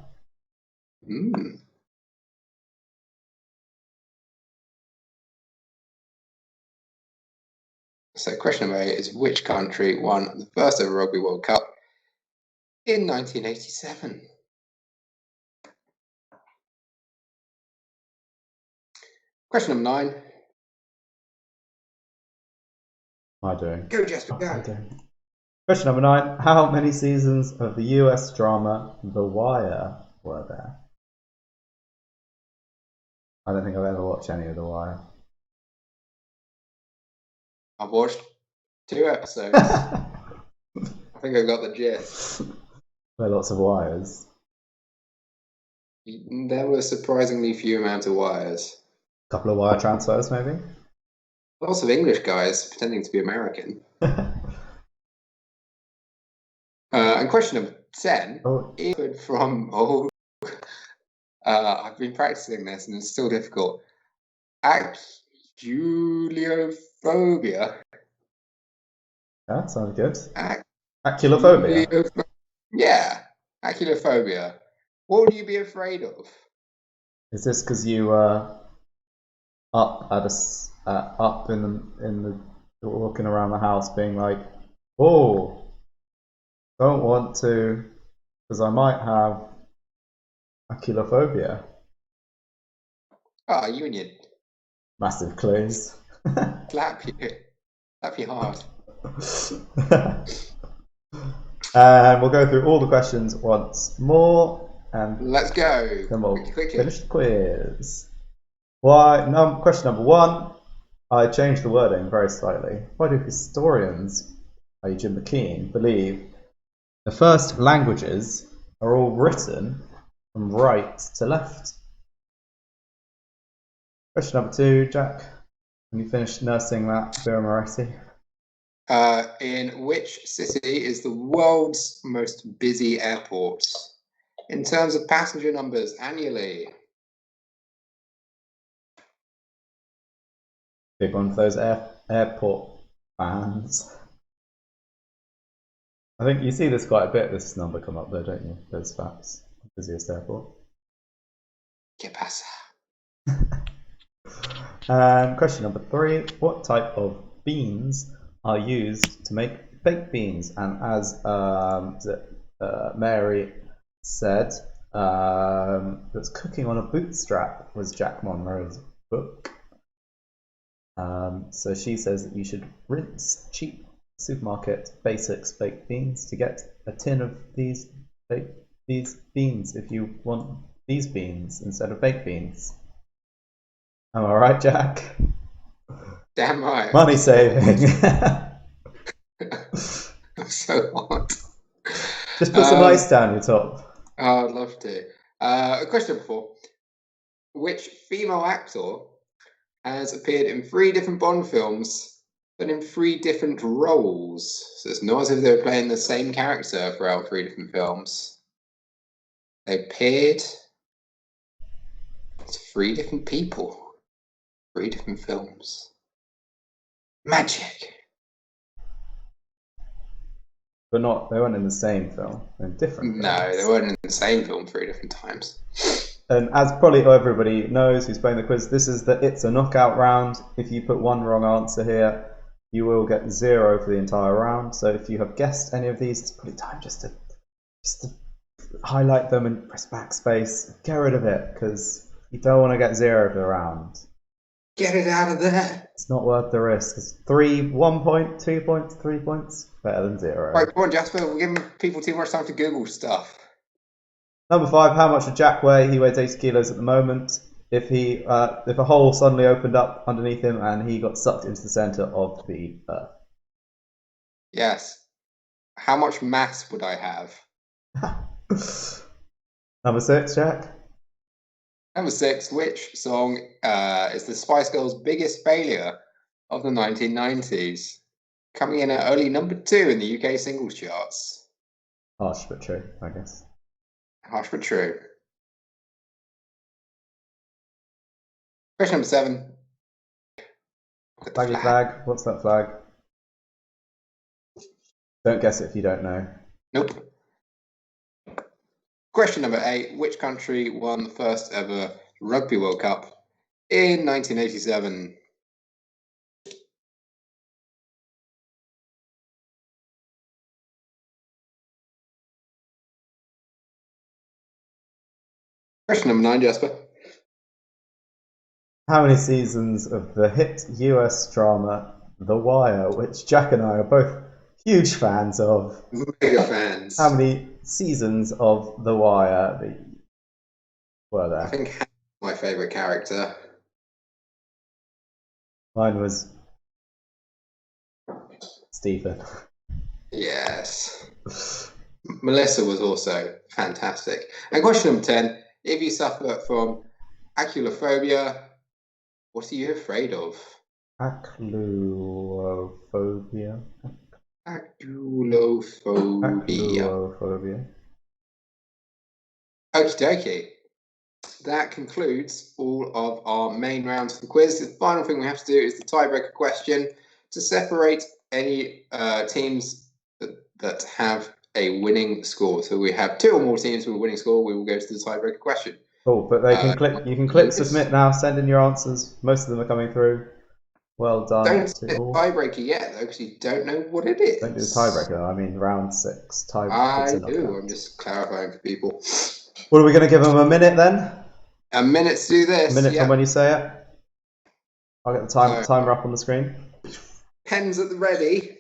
So question number 8 is which country won the first ever Rugby World Cup in 1987? Question number 9. Am I doing? Go, Jasper, go. I don't. Question number 9. How many seasons of the US drama The Wire were there? I don't think I've ever watched any of The Wire. I've watched 2 episodes. I think I got the gist. There are lots of wires. There were surprisingly few amount of wires. A couple of wire transfers, maybe? Lots of English guys pretending to be American. And question number 10 is from I've been practicing this and it's still difficult. Aculophobia. That sounds good. Aculophobia. Yeah, aculophobia. What would you be afraid of? Is this because you were up in the walking around the house being like, oh, don't want to, because I might have aculophobia. Oh, you and your Massive clues. slap you hard. And we'll go through all the questions once more, and let's go. Then we'll quickly. finish the quiz. Question number 1. I changed the wording very slightly. Why do historians, i.e. Jim McKean, believe the first languages are all written from right to left? Question number 2, Jack. When you finish nursing that Vera Moretti? In which city is the world's most busy airport in terms of passenger numbers annually? Big one for those airport fans. I think you see this quite a bit, this number come up though, don't you? Those facts. Busiest airport. ¿Qué pasa? Question number 3. What type of beans are used to make baked beans? And as Mary said, that's cooking on a bootstrap was Jack Monroe's book. So she says that you should rinse cheap supermarket basics baked beans to get a tin of these Take these beans if you want these beans instead of baked beans. Am I right, Jack? Damn right. Money saving. So hot. Just put some ice down your top. Oh, I'd love to. Question number 4. Which female actor has appeared in 3 different Bond films, but in 3 different roles? So it's not as if they were playing the same character throughout 3 different films. They appeared as 3 different people, 3 different films. Magic. But not, they weren't in the same film, in different films. No, they weren't in the same film 3 different times. And as probably everybody knows who's playing the quiz, this is the It's a Knockout round. If you put one wrong answer here, you will get 0 for the entire round. So if you have guessed any of these, it's probably time just to highlight them and press backspace. Get rid of it, because you don't want to get 0 for the round. Get it out of there. It's not worth the risk. It's 1 point, 2 points, 3 points, better than 0. Right, come on, Jasper. We're giving people too much time to Google stuff. Number 5, how much did Jack weigh? He weighs 80 kilos at the moment. If a hole suddenly opened up underneath him and he got sucked into the center of the earth. Yes. How much mass would I have? Number 6, Jack. Number 6, which song is the Spice Girls' biggest failure of the 1990s? Coming in at only number 2 in the UK singles charts. Harsh but true, I guess. Harsh but true. Question number 7. Flaggy flag. What's that flag? Don't guess it if you don't know. Nope. Question number 8. Which country won the first ever Rugby World Cup in 1987? Question number 9, Jasper. How many seasons of the hit US drama The Wire, which Jack and I are both huge fans of? Mega fans. How many seasons of The Wire were there? I think Hannah's my favourite character. Mine was Stephen. Yes. Melissa was also fantastic. And question number 10. If you suffer from aculophobia, what are you afraid of? Acluophobia. Aculophobia. Okie dokie. That concludes all of our main rounds of the quiz. The final thing we have to do is the tiebreaker question to separate any teams that have a winning score. So we have 2 or more teams with a winning score. We will go to the tiebreaker question. Cool, but they can click. You can click submit now. Send in your answers. Most of them are coming through. Well done. Don't do the tiebreaker yet, though, because you don't know what it is. Don't do the tiebreaker. I mean round 6. I do. I'm just clarifying for people. What are we going to give them? A minute then? A minute to do this. A minute from when you say it. I'll get the timer up on the screen. Pens at the ready.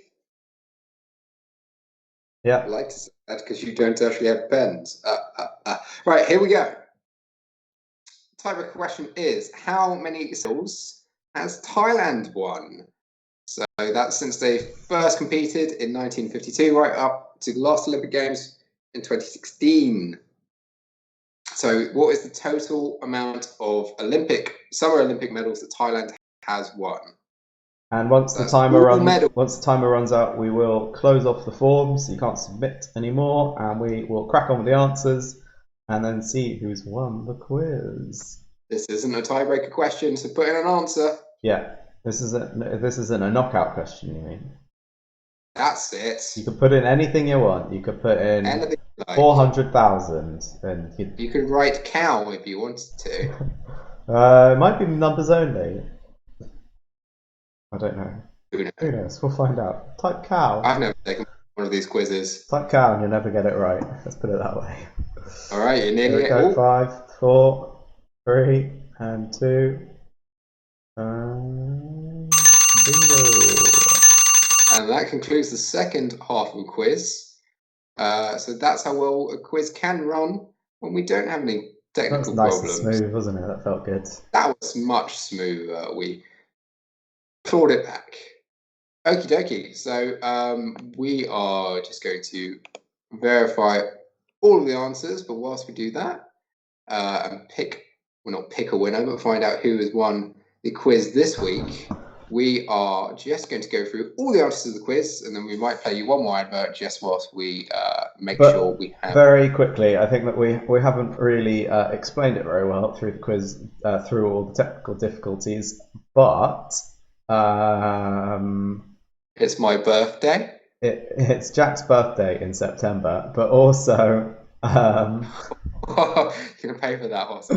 Yeah. I like to say that because you don't actually have pens. Right, here we go. Tiebreaker question is, how many sills has Thailand won? So that's since they first competed in 1952 right up to the last Olympic Games in 2016. So what is the total amount of Summer Olympic medals that Thailand has won? And once the timer runs out, we will close off the forms. So you can't submit anymore, and we will crack on with the answers, and then see who's won the quiz. This isn't a tiebreaker question, so put in an answer. Yeah, this isn't a knockout question. You mean? That's it. You can put in anything you want. You could put in 400,000, and you could write cow if you wanted to. It might be numbers only. I don't know. Who knows? We'll find out. Type cow. I've never taken one of these quizzes. Type cow and you'll never get it right. Let's put it that way. All right, you're nearly at it. 5, 4, 3, and 2. Bingo. And that concludes the second half of the quiz. So that's how well a quiz can run when we don't have any That was technical nice problems. and smooth, wasn't it? That felt good. That was much smoother. We clawed it back. Okie dokie. So we are just going to verify all of the answers, but whilst we do that, and not pick a winner, but find out who has won the quiz this week, we are just going to go through all the answers to the quiz, and then we might play you one more advert just whilst we make sure we have... Very quickly, I think that we haven't really explained it very well through the quiz, through all the technical difficulties, but... it's my birthday. It's Jack's birthday in September, but also... You're going to pay for that, Horse.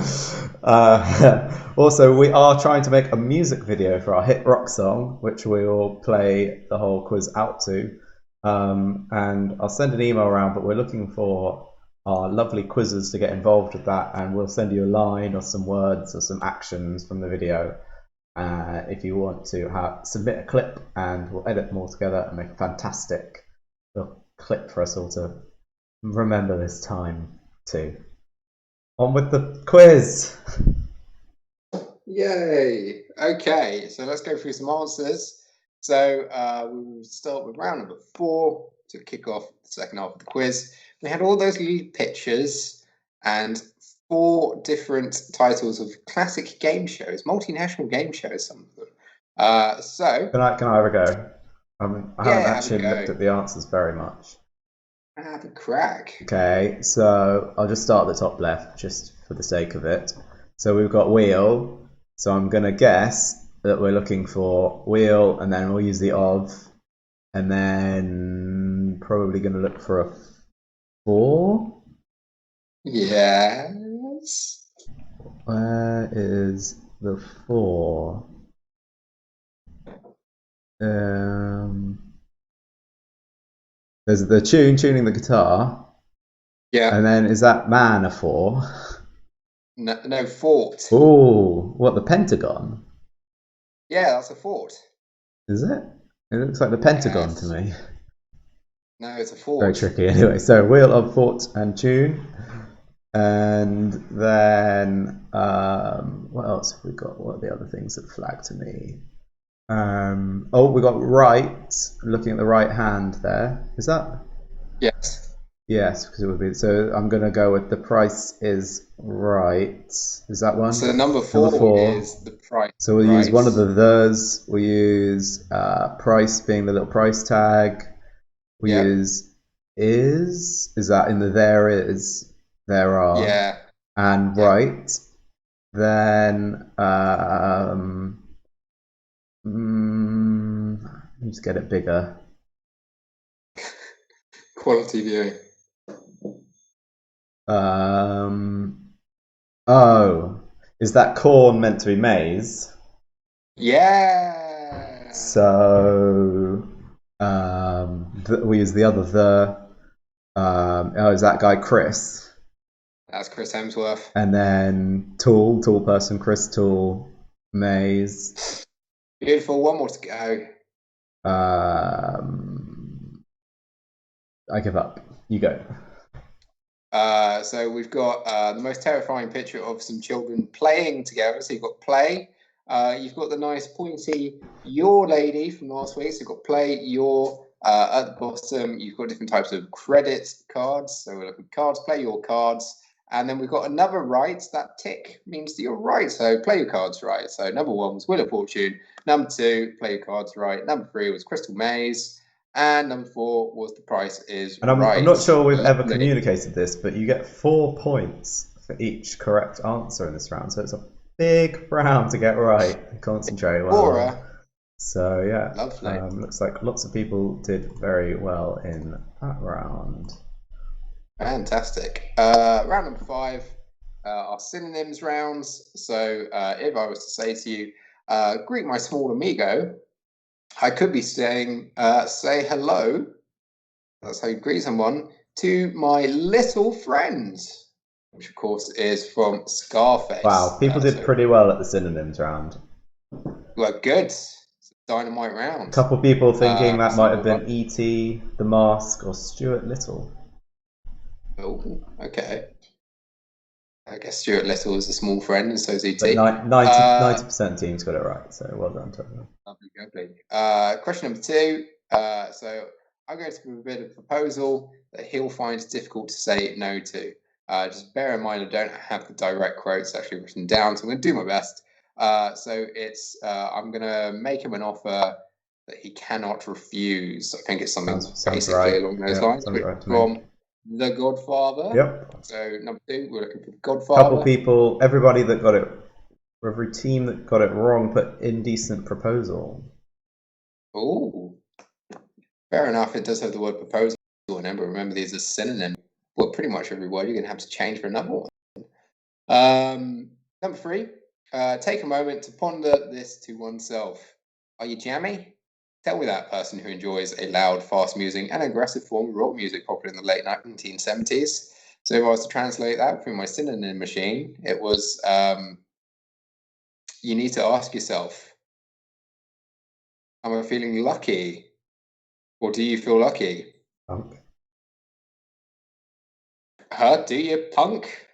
Also, we are trying to make a music video for our hit rock song, which we will play the whole quiz out to. And I'll send an email around, but we're looking for our lovely quizzers to get involved with that, and we'll send you a line or some words or some actions from the video if you want to submit a clip, and we'll edit them all together and make a fantastic little clip for us all to remember this time too. On with the quiz! Yay! Okay, so let's go through some answers. So we will start with round number 4 to kick off the second half of the quiz. We had all those lead pictures and 4 different titles of classic game shows, multinational game shows, some of them. So Can I have a go? I haven't actually looked at the answers very much. Have a crack. Okay, so I'll just start at the top left, just for the sake of it. So we've got wheel, so I'm going to guess that we're looking for wheel, and then we'll use the of, and then probably going to look for a 4. Yes. Where is the 4? There's the tuning the guitar. Yeah. And then is that man a 4? No, fort. Oh, what, the Pentagon? Yeah, that's a fort. Is it? It looks like the Pentagon Yes. to me. No, it's a fort. Very tricky. Anyway, so wheel of fort and tune. And then what else have we got? What are the other things that flag to me? We got right, looking at the right hand there. Is that? Yes. Yes, because it would be. So I'm going to go with the price is right. Is that one? So number 4 is the price. So we'll use one of the the's. We'll use price being the little price tag. We use is. Is that in the there is? There are. Yeah. And right. Then let's get it bigger. Quality viewing. Is that corn meant to be maize? Yeah. So we use the other is that guy Chris? That's Chris Hemsworth. And then tall person, Chris Tool, maize. Beautiful. One more to go. I give up. You go. So we've got the most terrifying picture of some children playing together. So you've got play. You've got the nice pointy your lady from last week. So you've got play, your at the bottom. You've got different types of credit cards. So we're looking at cards, play your cards. And then we've got another right. That tick means that you're right. So play your cards right. So number 1 was Wheel of Fortune. Number 2, play your cards right. Number 3 was Crystal Maze. And number 4 was The Price is and Right. I'm not sure we've ever communicated this, but you get 4 points for each correct answer in this round. So it's a big round to get right. Concentrate well. So yeah, lovely. Looks like lots of people did very well in that round. Fantastic. Round number 5 are synonyms rounds. So if I was to say to you, greet my small amigo, I could be saying, say hello. That's how you greet someone. To my little friend, which of course is from Scarface. Wow, people did pretty well at the synonyms round. Well, good. It's a dynamite round. A couple of people thinking that might have been E.T., The Mask, or Stuart Little. Oh, okay. I guess Stuart Little is a small friend, and so is ET. But 90% of teams got it right, so well done to them. Lovely. Question number 2. So I'm going to give a bit of a proposal that he'll find difficult to say no to. Just bear in mind I don't have the direct quotes actually written down, so I'm going to do my best. So it's I'm going to make him an offer that he cannot refuse. I think it's something basically right. along those lines. Right From The Godfather. Yep. So number 2, we're looking for The Godfather. Couple people, everybody that got it, every team that got it wrong put indecent proposal. Oh, fair enough. It does have the word proposal in it, but remember these are synonyms. Well, pretty much every word you're going to have to change for another one. Number 3, take a moment to ponder this to oneself. Are you jammy? Tell me that person who enjoys a loud, fast-musing and aggressive form of rock music popular in the late 1970s. So if I was to translate that through my synonym machine, it was, you need to ask yourself, am I feeling lucky? Or do you feel lucky? Punk. Do you, punk?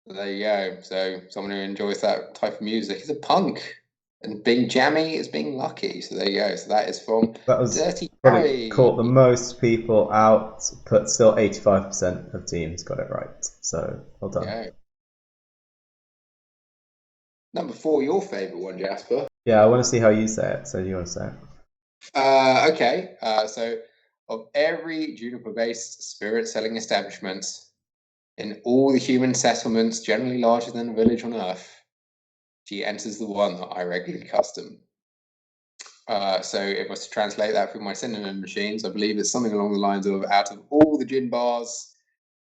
There you go. So someone who enjoys that type of music is a punk. And being jammy is being lucky. So there you go. So that is from Dirty Harry. Caught the most people out, but still 85% of teams got it right. So well done. Yeah. Number 4, your favourite one, Jasper. Yeah, I want to see how you say it. So do you want to say it? Okay. So of every juniper-based spirit-selling establishment in all the human settlements, generally larger than a village on Earth, she enters the one that I regularly custom. So if I was to translate that through my synonym machines, I believe it's something along the lines of, out of all the gin bars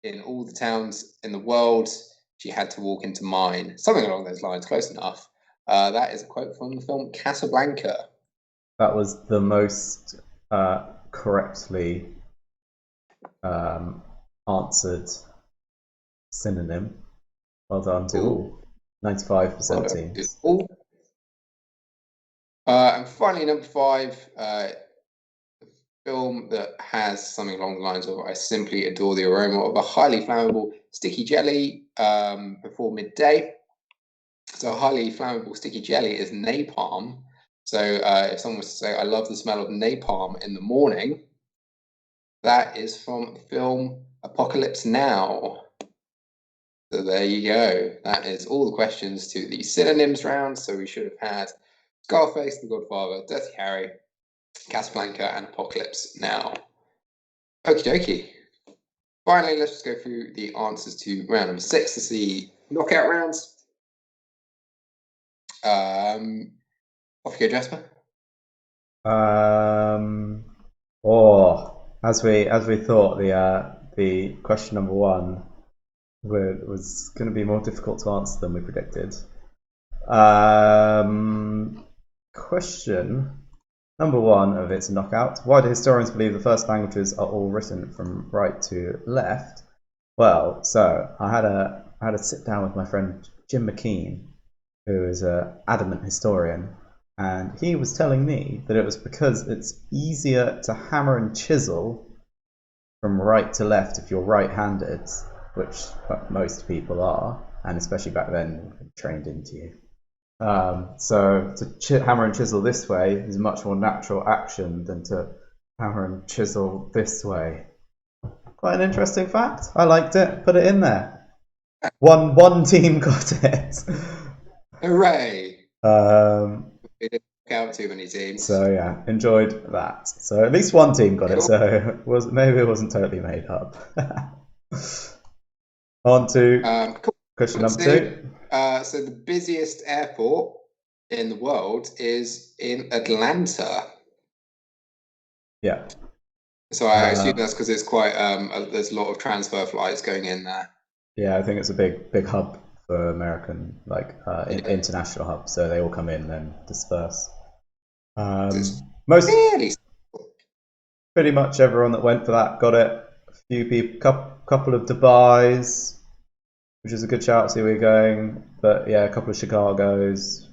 in all the towns in the world, she had to walk into mine. Something along those lines, close enough. That is a quote from the film Casablanca. That was the most correctly answered synonym. Well done to all. 95% teams. And finally, number 5, a film that has something along the lines of, I simply adore the aroma of a highly flammable sticky jelly before midday. So highly flammable sticky jelly is napalm. So if someone was to say, I love the smell of napalm in the morning, that is from the film Apocalypse Now. So there you go. That is all the questions to the synonyms round. So we should have had Scarface, The Godfather, Dirty Harry, Casablanca, and Apocalypse Now. Okie dokie. Finally, let's just go through the answers to round number 6 to see knockout rounds. Off you go, Jasper. As we thought, the question number 1 was going to be more difficult to answer than we predicted. Question number 1 of It's a Knockout. Why do historians believe the first languages are all written from right to left? Well, so I had a sit down with my friend Jim McKean, who is an adamant historian, and he was telling me that it was because it's easier to hammer and chisel from right to left if you're right-handed, which most people are, and especially back then trained into you. So to hammer and chisel this way is a much more natural action than to hammer and chisel this way. Quite an interesting fact. I liked it. Put it in there. One team got it. Hooray! It didn't count too many teams. So yeah, enjoyed that. So at least one team got it. So maybe it wasn't totally made up. On to question number 2. So the busiest airport in the world is in Atlanta. Yeah. So I assume that's because it's quite there's a lot of transfer flights going in there. Yeah, I think it's a big hub for American, international hub. So they all come in and then disperse. Pretty much everyone that went for that got it. A few people, couple of Dubai's, which is a good shout to see where you're going. But yeah, a couple of Chicago's.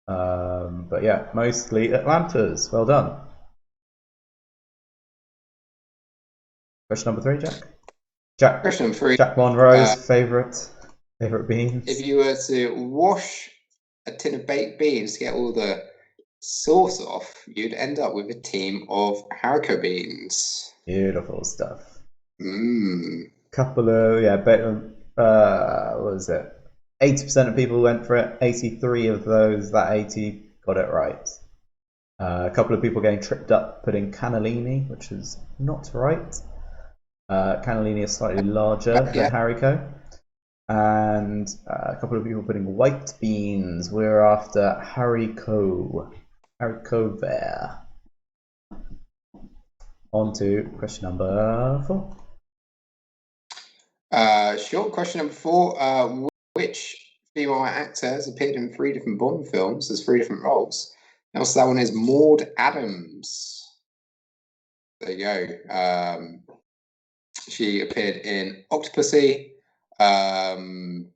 But yeah, mostly Atlanta's. Well done. Question number 3, Jack. Question number 3. Jack Monroe's favorite beans. If you were to wash a tin of baked beans to get all the sauce off, you'd end up with a team of haricot beans. Beautiful stuff. Mmm. Couple of what was it? 80% of people went for it. 83 of those, that 80 got it right. A couple of people getting tripped up putting cannellini, which is not right. Cannellini is slightly larger than haricot. And a couple of people putting white beans. We're after haricot vert. On to question number 4. Sure. Question number 4. Which female actor has appeared in 3 different Bond films as 3 different roles? And so that one is Maud Adams. There you go. She appeared in Octopussy, Man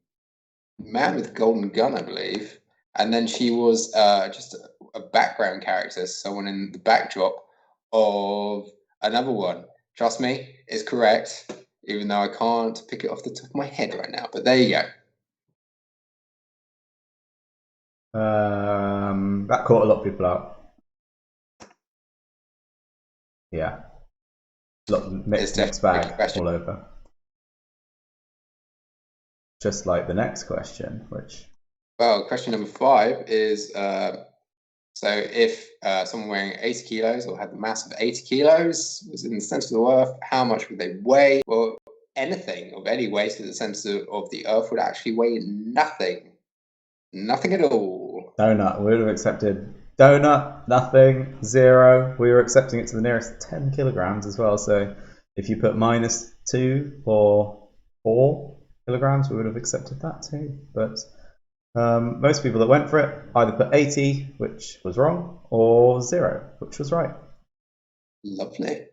with the Golden Gun, I believe. And then she was just a background character, someone in the backdrop of another one. Trust me, it's correct, even though I can't pick it off the top of my head right now. But there you go. That caught a lot of people out. Yeah. Mixed bag all over. Just like the next question, which... Well, question number 5 is, so if someone weighing 80 kilos or had the mass of 80 kilos was in the centre of the Earth, how much would they weigh? Well, anything of any weight in the centre of the Earth would actually weigh nothing. Nothing at all. Donut, we would have accepted donut, nothing, 0. We were accepting it to the nearest 10 kilograms as well. So if you put -2 or 4 kilograms, we would have accepted that too. But most people that went for it either put 80, which was wrong, or 0, which was right. Lovely.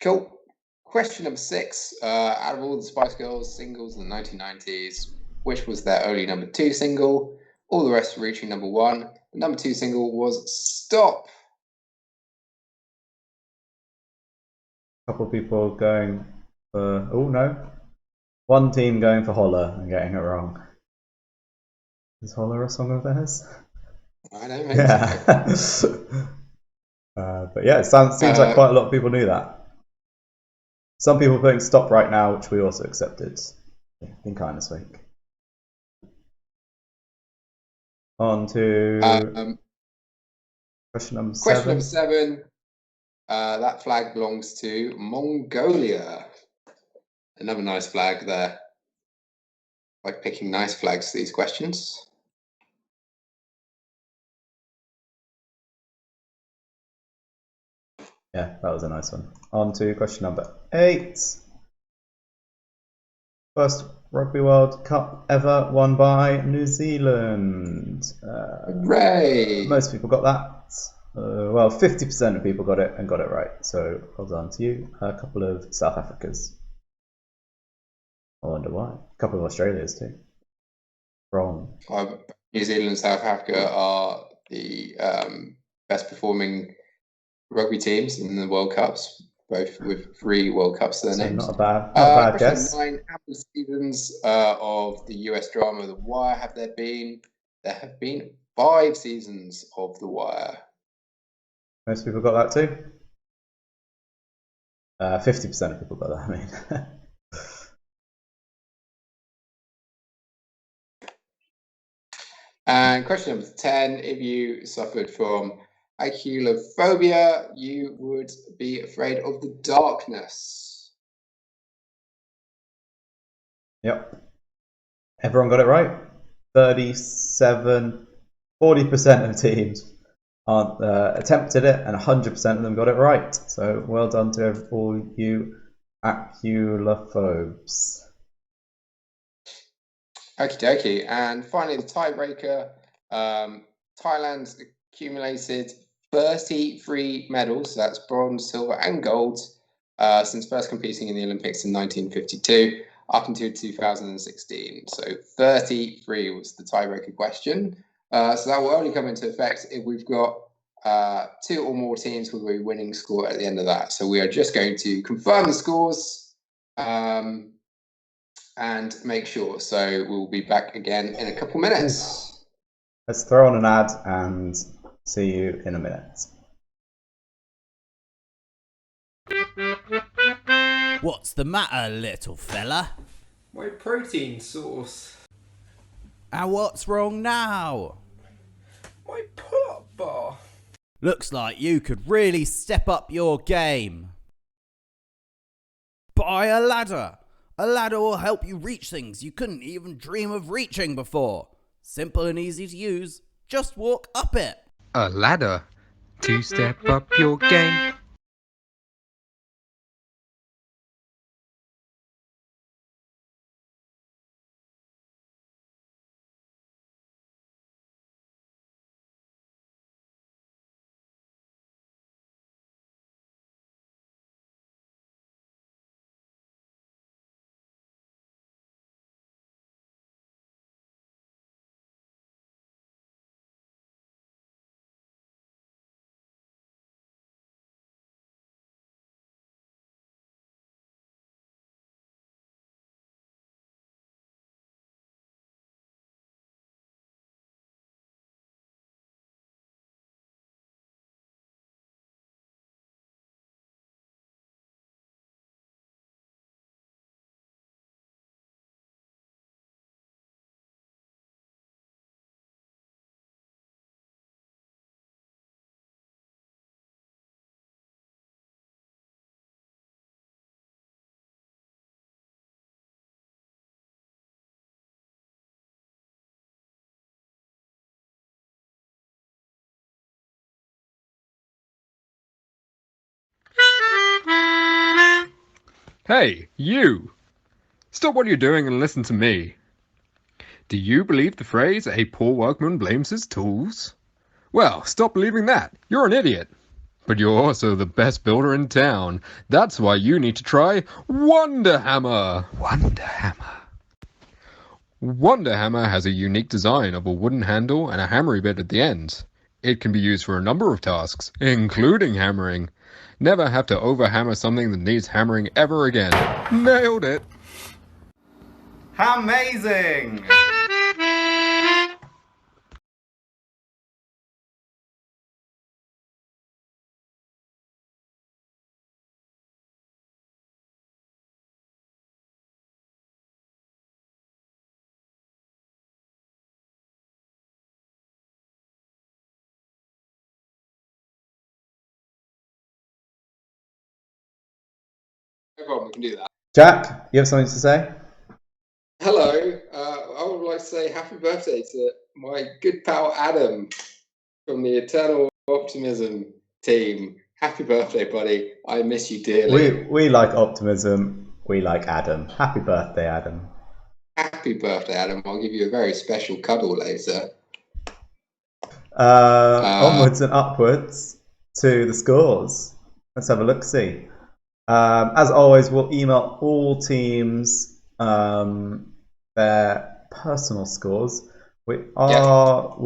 Cool. Question number 6. Out of all the Spice Girls singles in the 1990s, which was their only number 2 single? All the rest reaching number 1. The number 2 single was Stop. A couple of people going for... Oh, no. One team going for Holler and getting it wrong. Is Holler a song of theirs? I don't think so. But yeah, it seems like quite a lot of people knew that. Some people putting Stop Right Now, which we also accepted. Yeah, in kindness week. On to question number 7. Question number 7. That flag belongs to Mongolia. Another nice flag there. Like picking nice flags for these questions. Yeah, that was a nice one. On to question number 8. First Rugby World Cup ever won by New Zealand. Hooray! Most people got that. Well, 50% of people got it and got it right. So well done to you. A couple of South Africas. I wonder why. A couple of Australias too. Wrong. New Zealand and South Africa are the best performing rugby teams in the World Cups, both with 3 World Cups to their names. Not a bad guess. 9. How many seasons of the US drama The Wire have there been? There have been 5 seasons of The Wire. Most people got that too. 50% of people got that, I mean. And question number 10, if you suffered from aculophobia, you would be afraid of the darkness. Yep. Everyone got it right. 40% of teams attempted it, and 100% of them got it right. So well done to all you aculophobes. Okie dokie. And finally, the tiebreaker. Thailand's accumulated 33 medals, so that's bronze, silver, and gold, since first competing in the Olympics in 1952 up until 2016. So 33 was the tiebreaker question. So that will only come into effect if we've got 2 or more teams with a winning score at the end of that. So we are just going to confirm the scores and make sure. So we'll be back again in a couple minutes. Let's throw on an ad and see you in a minute. What's the matter, little fella? My protein source. And what's wrong now? My pull-up bar. Looks like you could really step up your game. Buy a ladder. A ladder will help you reach things you couldn't even dream of reaching before. Simple and easy to use. Just walk up it. A ladder to step up your game. Hey, you! Stop what you're doing and listen to me. Do you believe the phrase, a poor workman blames his tools? Well, stop believing that. You're an idiot. But you're also the best builder in town. That's why you need to try Wonder Hammer. Wonder Hammer. Wonder Hammer has a unique design of a wooden handle and a hammery bit at the end. It can be used for a number of tasks, including hammering. Never have to overhammer something that needs hammering ever again. Nailed it! Amazing! No problem, we can do that. Jack, you have something to say? Hello, I would like to say happy birthday to my good pal Adam from the Eternal Optimism team. Happy birthday, buddy. I miss you dearly. We like optimism. We like Adam. Happy birthday, Adam. Happy birthday, Adam. I'll give you a very special cuddle later. Onwards and upwards to the scores. Let's have a look-see. As always, we'll email all teams their personal scores. How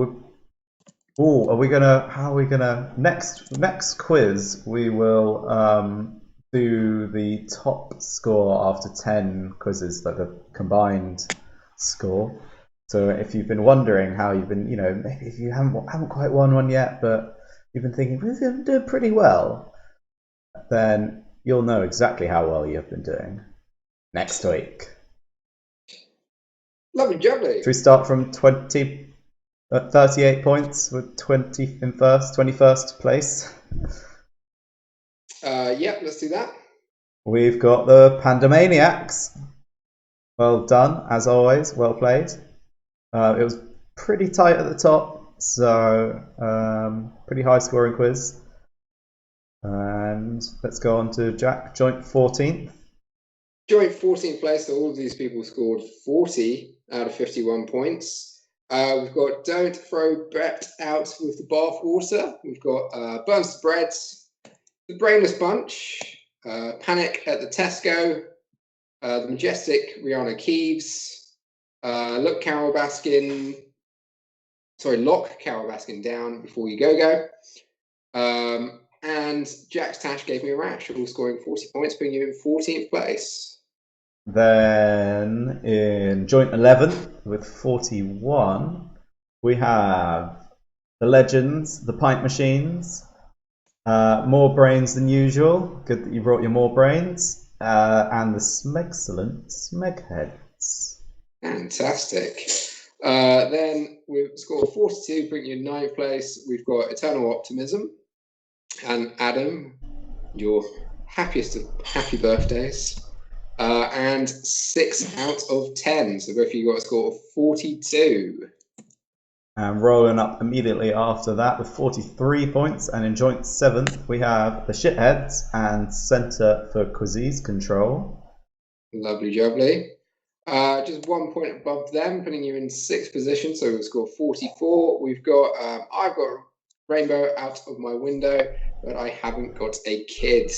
are we gonna next quiz we will do the top score after 10 quizzes, like the combined score. So if you've been wondering how you've been, maybe if you haven't quite won one yet, but you've been thinking we've been doing pretty well, then you'll know exactly how well you've been doing next week. Lovely jubbly. Should we start from 38 points with 21st place? Yeah, let's do that. We've got the Pandamaniacs. Well done, as always. Well played. It was pretty tight at the top, so pretty high scoring quiz. And let's go on to Jack, joint 14th. Joint 14th place, so all of these people scored 40 out of 51 points. We've got Don't Throw Brett Out with the Bathwater. We've got Burns the Breads, The Brainless Bunch, Panic at the Tesco, The Majestic Rihanna Keeves, Lock Carol Baskin down before you go. And Jack Stash gave me a rash, all scoring 40 points, putting you in 14th place. Then in joint 11th with 41, we have the Legends, the Pint Machines, More Brains Than Usual. Good that you brought your more brains. And the Smegcellent Smegheads. Fantastic. Then we've scored 42, bringing you in 9th place. We've got Eternal Optimism. And Adam, your happiest of happy birthdays. And 6 out of 10. So both of you got a score of 42. And rolling up immediately after that with 43 points. And in joint 7th, we have the Shitheads and Centre for Quizzes Control. Lovely jubbly. Just 1 point above them, putting you in 6th position. So we've scored 44. We've got, I've got a rainbow out of my window, but I haven't got a kid.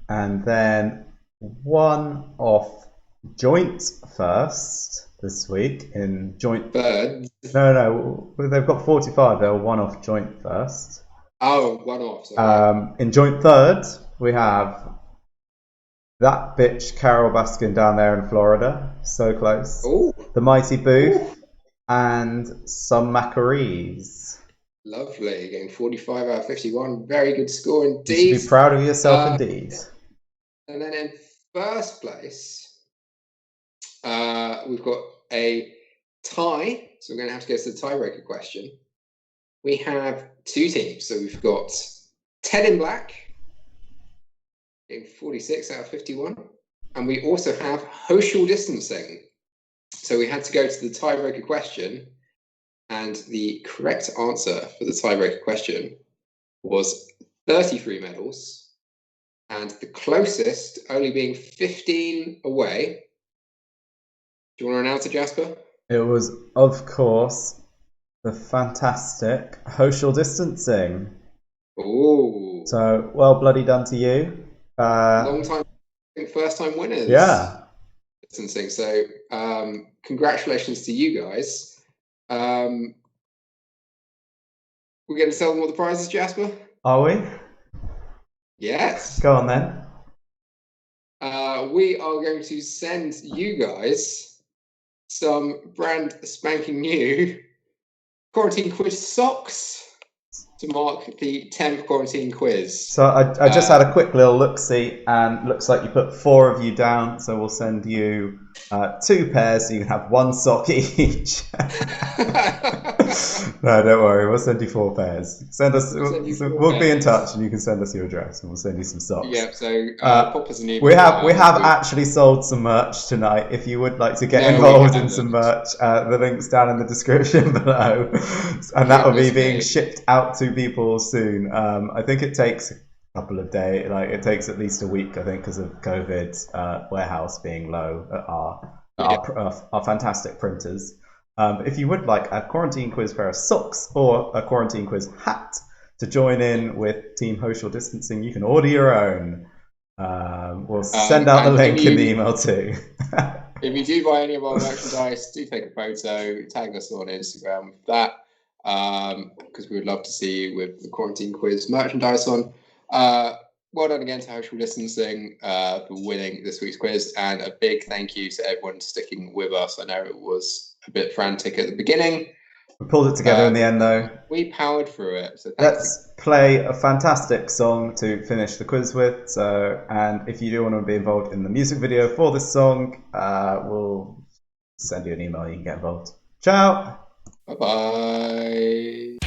And then one off joint first this week in joint Third. No, they've got 45. They're one off joint first. Oh, one off. Sorry. In joint third, we have that bitch Carol Baskin down there in Florida, so close. Ooh. The Mighty Booth and some Macarees. Lovely, getting 45 out of 51. Very good score indeed. You should be proud of yourself indeed. And then in first place, we've got a tie. So we're going to have to go to the tiebreaker question. We have 2 teams. So we've got Ted in Black, getting 46 out of 51. And we also have social distancing. So we had to go to the tiebreaker question. And the correct answer for the tiebreaker question was 33 medals. And the closest only being 15 away. Do you want to announce it, Jasper? It was, of course, the fantastic social distancing. Ooh. So, well bloody done to you. Long time, first time winners. Yeah. Distancing. So, congratulations to you guys. We're going to tell them what the prize is, Jasper? Are we? Yes. Go on then. We are going to send you guys some brand spanking new quarantine quiz socks to mark the 10th quarantine quiz. So I just had a quick little look-see, and looks like you put 4 of you down, so we'll send you 2 pairs, so you can have 1 sock each. No, don't worry, we'll send you 4 pairs. We'll be in touch, and you can send us your address, and we'll send you some socks. Yeah, so pop us an email. We have actually sold some merch tonight. If you would like to get involved in some merch, the link's down in the description below, and that will be being shipped out to people soon. I think it takes a couple of days. Like, it takes at least a week, I think, because of COVID warehouse being low at our fantastic printers. If you would like a quarantine quiz pair of socks or a quarantine quiz hat to join in with Team Social Distancing, you can order your own. We'll send out the link in the email too. If you do buy any of our merchandise, do take a photo, tag us on Instagram with that, because we would love to see you with the quarantine quiz merchandise on. Well done again to Social Distancing for winning this week's quiz, and a big thank you to everyone sticking with us. I know it was a bit frantic at the beginning. We pulled it together in the end, though. We powered through it. So let's play a fantastic song to finish the quiz with. And if you do want to be involved in the music video for this song, we'll send you an email. You can get involved. Ciao. Bye-bye.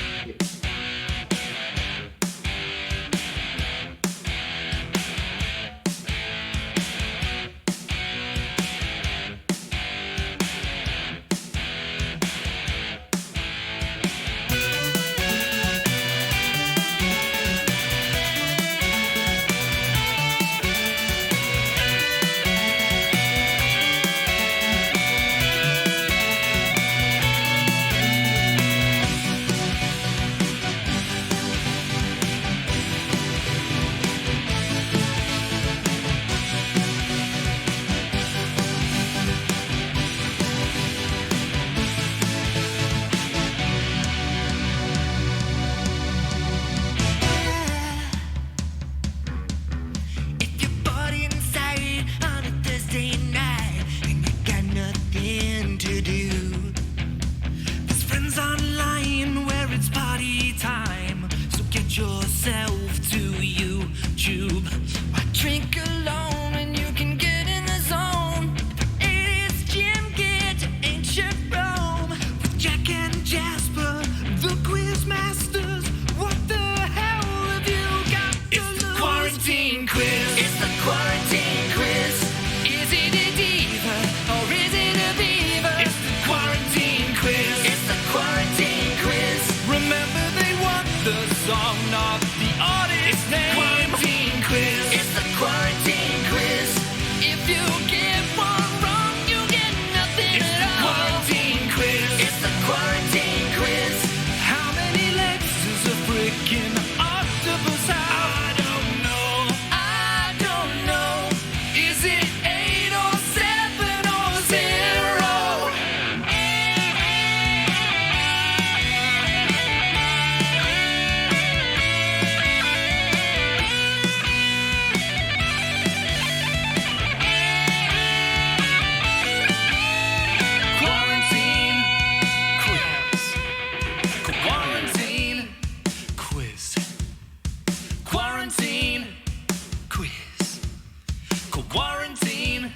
Quarantine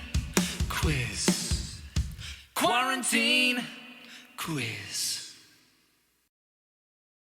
quiz. Quarantine quiz.